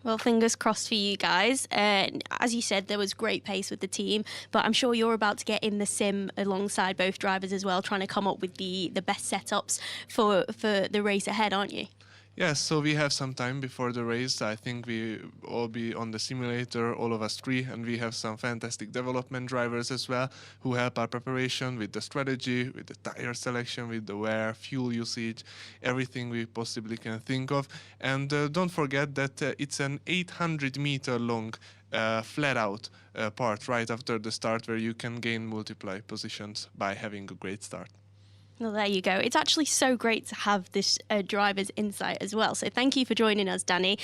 Well, fingers crossed for you guys. As you said, there was great pace with the team, but I'm sure you're about to get in the sim alongside both drivers as well, trying to come up with the best setups for the race ahead, aren't you? Yes, so we have some time before the race. I think we all be on the simulator, all of us 3, and we have some fantastic development drivers as well who help our preparation with the strategy, with the tire selection, with the wear, fuel usage, everything we possibly can think of. And don't forget that it's an 800-meter long flat-out part right after the start where you can gain multiple positions by having a great start. Well, there you go. It's actually so great to have this driver's insight as well. So thank you for joining us, Danny.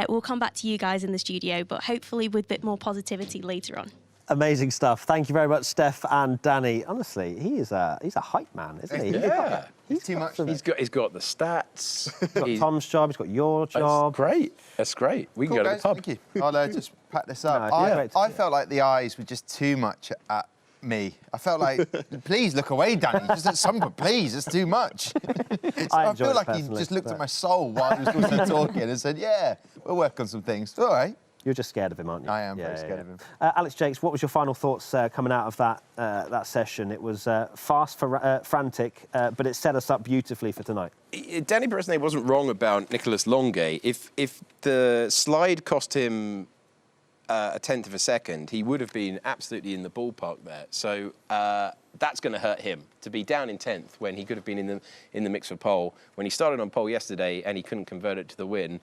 We'll come back to you guys in the studio, but hopefully with a bit more positivity later on. Amazing stuff. Thank you very much, Steph and Danny. Honestly, he's a hype man, isn't he? Yeah. He's too much. He's got the stats. He's got Tom's job, he's got your job. That's great. That's great. We can go to the pub. Thank you. I'll just pack this up. No, I felt like the eyes were just too much at me. I felt like, please look away, Danny. Just at some point, please, it's too much. I feel like he just looked at my soul while he was talking and said, yeah, we'll work on some things. All right. You're just scared of him, aren't you? I am very scared of him. Alex Jakes, what was your final thoughts coming out of that session? It was fast, frantic, but it set us up beautifully for tonight. Danny Bresnay wasn't wrong about Nicolas Longuet. If the slide cost him a tenth of a second, he would have been absolutely in the ballpark there. So that's going to hurt him to be down in 10th when he could have been in the mix for pole. When he started on pole yesterday and he couldn't convert it to the win.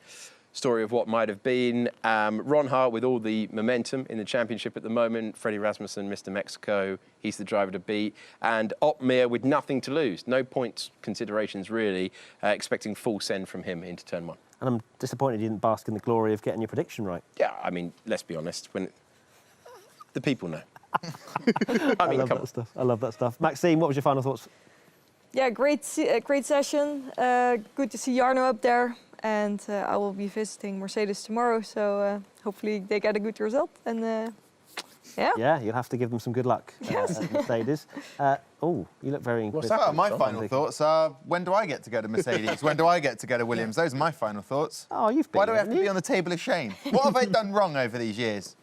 Story of what might have been. Ron Hart with all the momentum in the championship at the moment. Freddie Rasmussen, Mr. Mexico, he's the driver to beat. And Otmir with nothing to lose. No points considerations really. Expecting full send from him into turn 1. And I'm disappointed you didn't bask in the glory of getting your prediction right. Yeah, I mean, let's be honest. When the people know. I love that stuff. I love that stuff. Maxime, what was your final thoughts? Yeah, great session. Good to see Jarno up there. And I will be visiting Mercedes tomorrow, so hopefully they get a good result. And yeah. Yeah, you'll have to give them some good luck Yes. at Mercedes. Oh, you look very... What's Well, that? my final thoughts are, when do I get to go to Mercedes? When do I get to go to Williams? Those are my final thoughts. Oh, you've been Why do I have haven't to you? be on the table of shame? What have I done wrong over these years?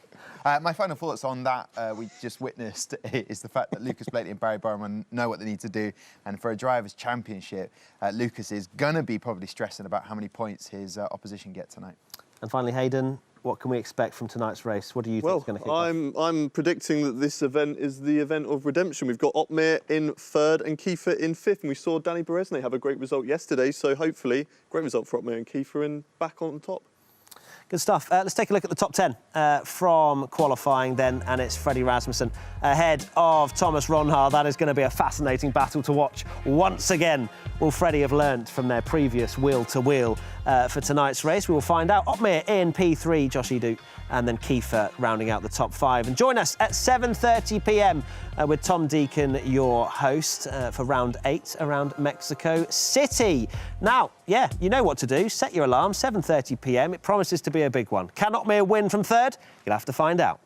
My final thoughts on that we just witnessed is the fact that Lucas Blakely and Barry Borman know what they need to do. And for a Drivers' Championship, Lucas is going to be probably stressing about how many points his opposition get tonight. And finally, Hayden, what can we expect from tonight's race? What do you think is going to kick off? I'm predicting that this event is the event of redemption. We've got Otmir in 3rd and Kiefer in 5th, and we saw Danny Beresnay have a great result yesterday, so hopefully, great result for Otmir and Kiefer and back on top. Good stuff. Let's take a look at the top 10 from qualifying then, and it's Freddie Rasmussen ahead of Thomas Ronhard. That is going to be a fascinating battle to watch once again. Will Freddie have learnt from their previous wheel-to-wheel for tonight's race? We will find out. Otmir in P3, Josh Edu, and then Kiefer rounding out the top 5. And join us at 7:30 p.m. With Tom Deacon, your host, for round 8 around Mexico City. Now, yeah, you know what to do. Set your alarm, 7:30 p.m. It promises to be a big one. Can Otmir win from 3rd? You'll have to find out.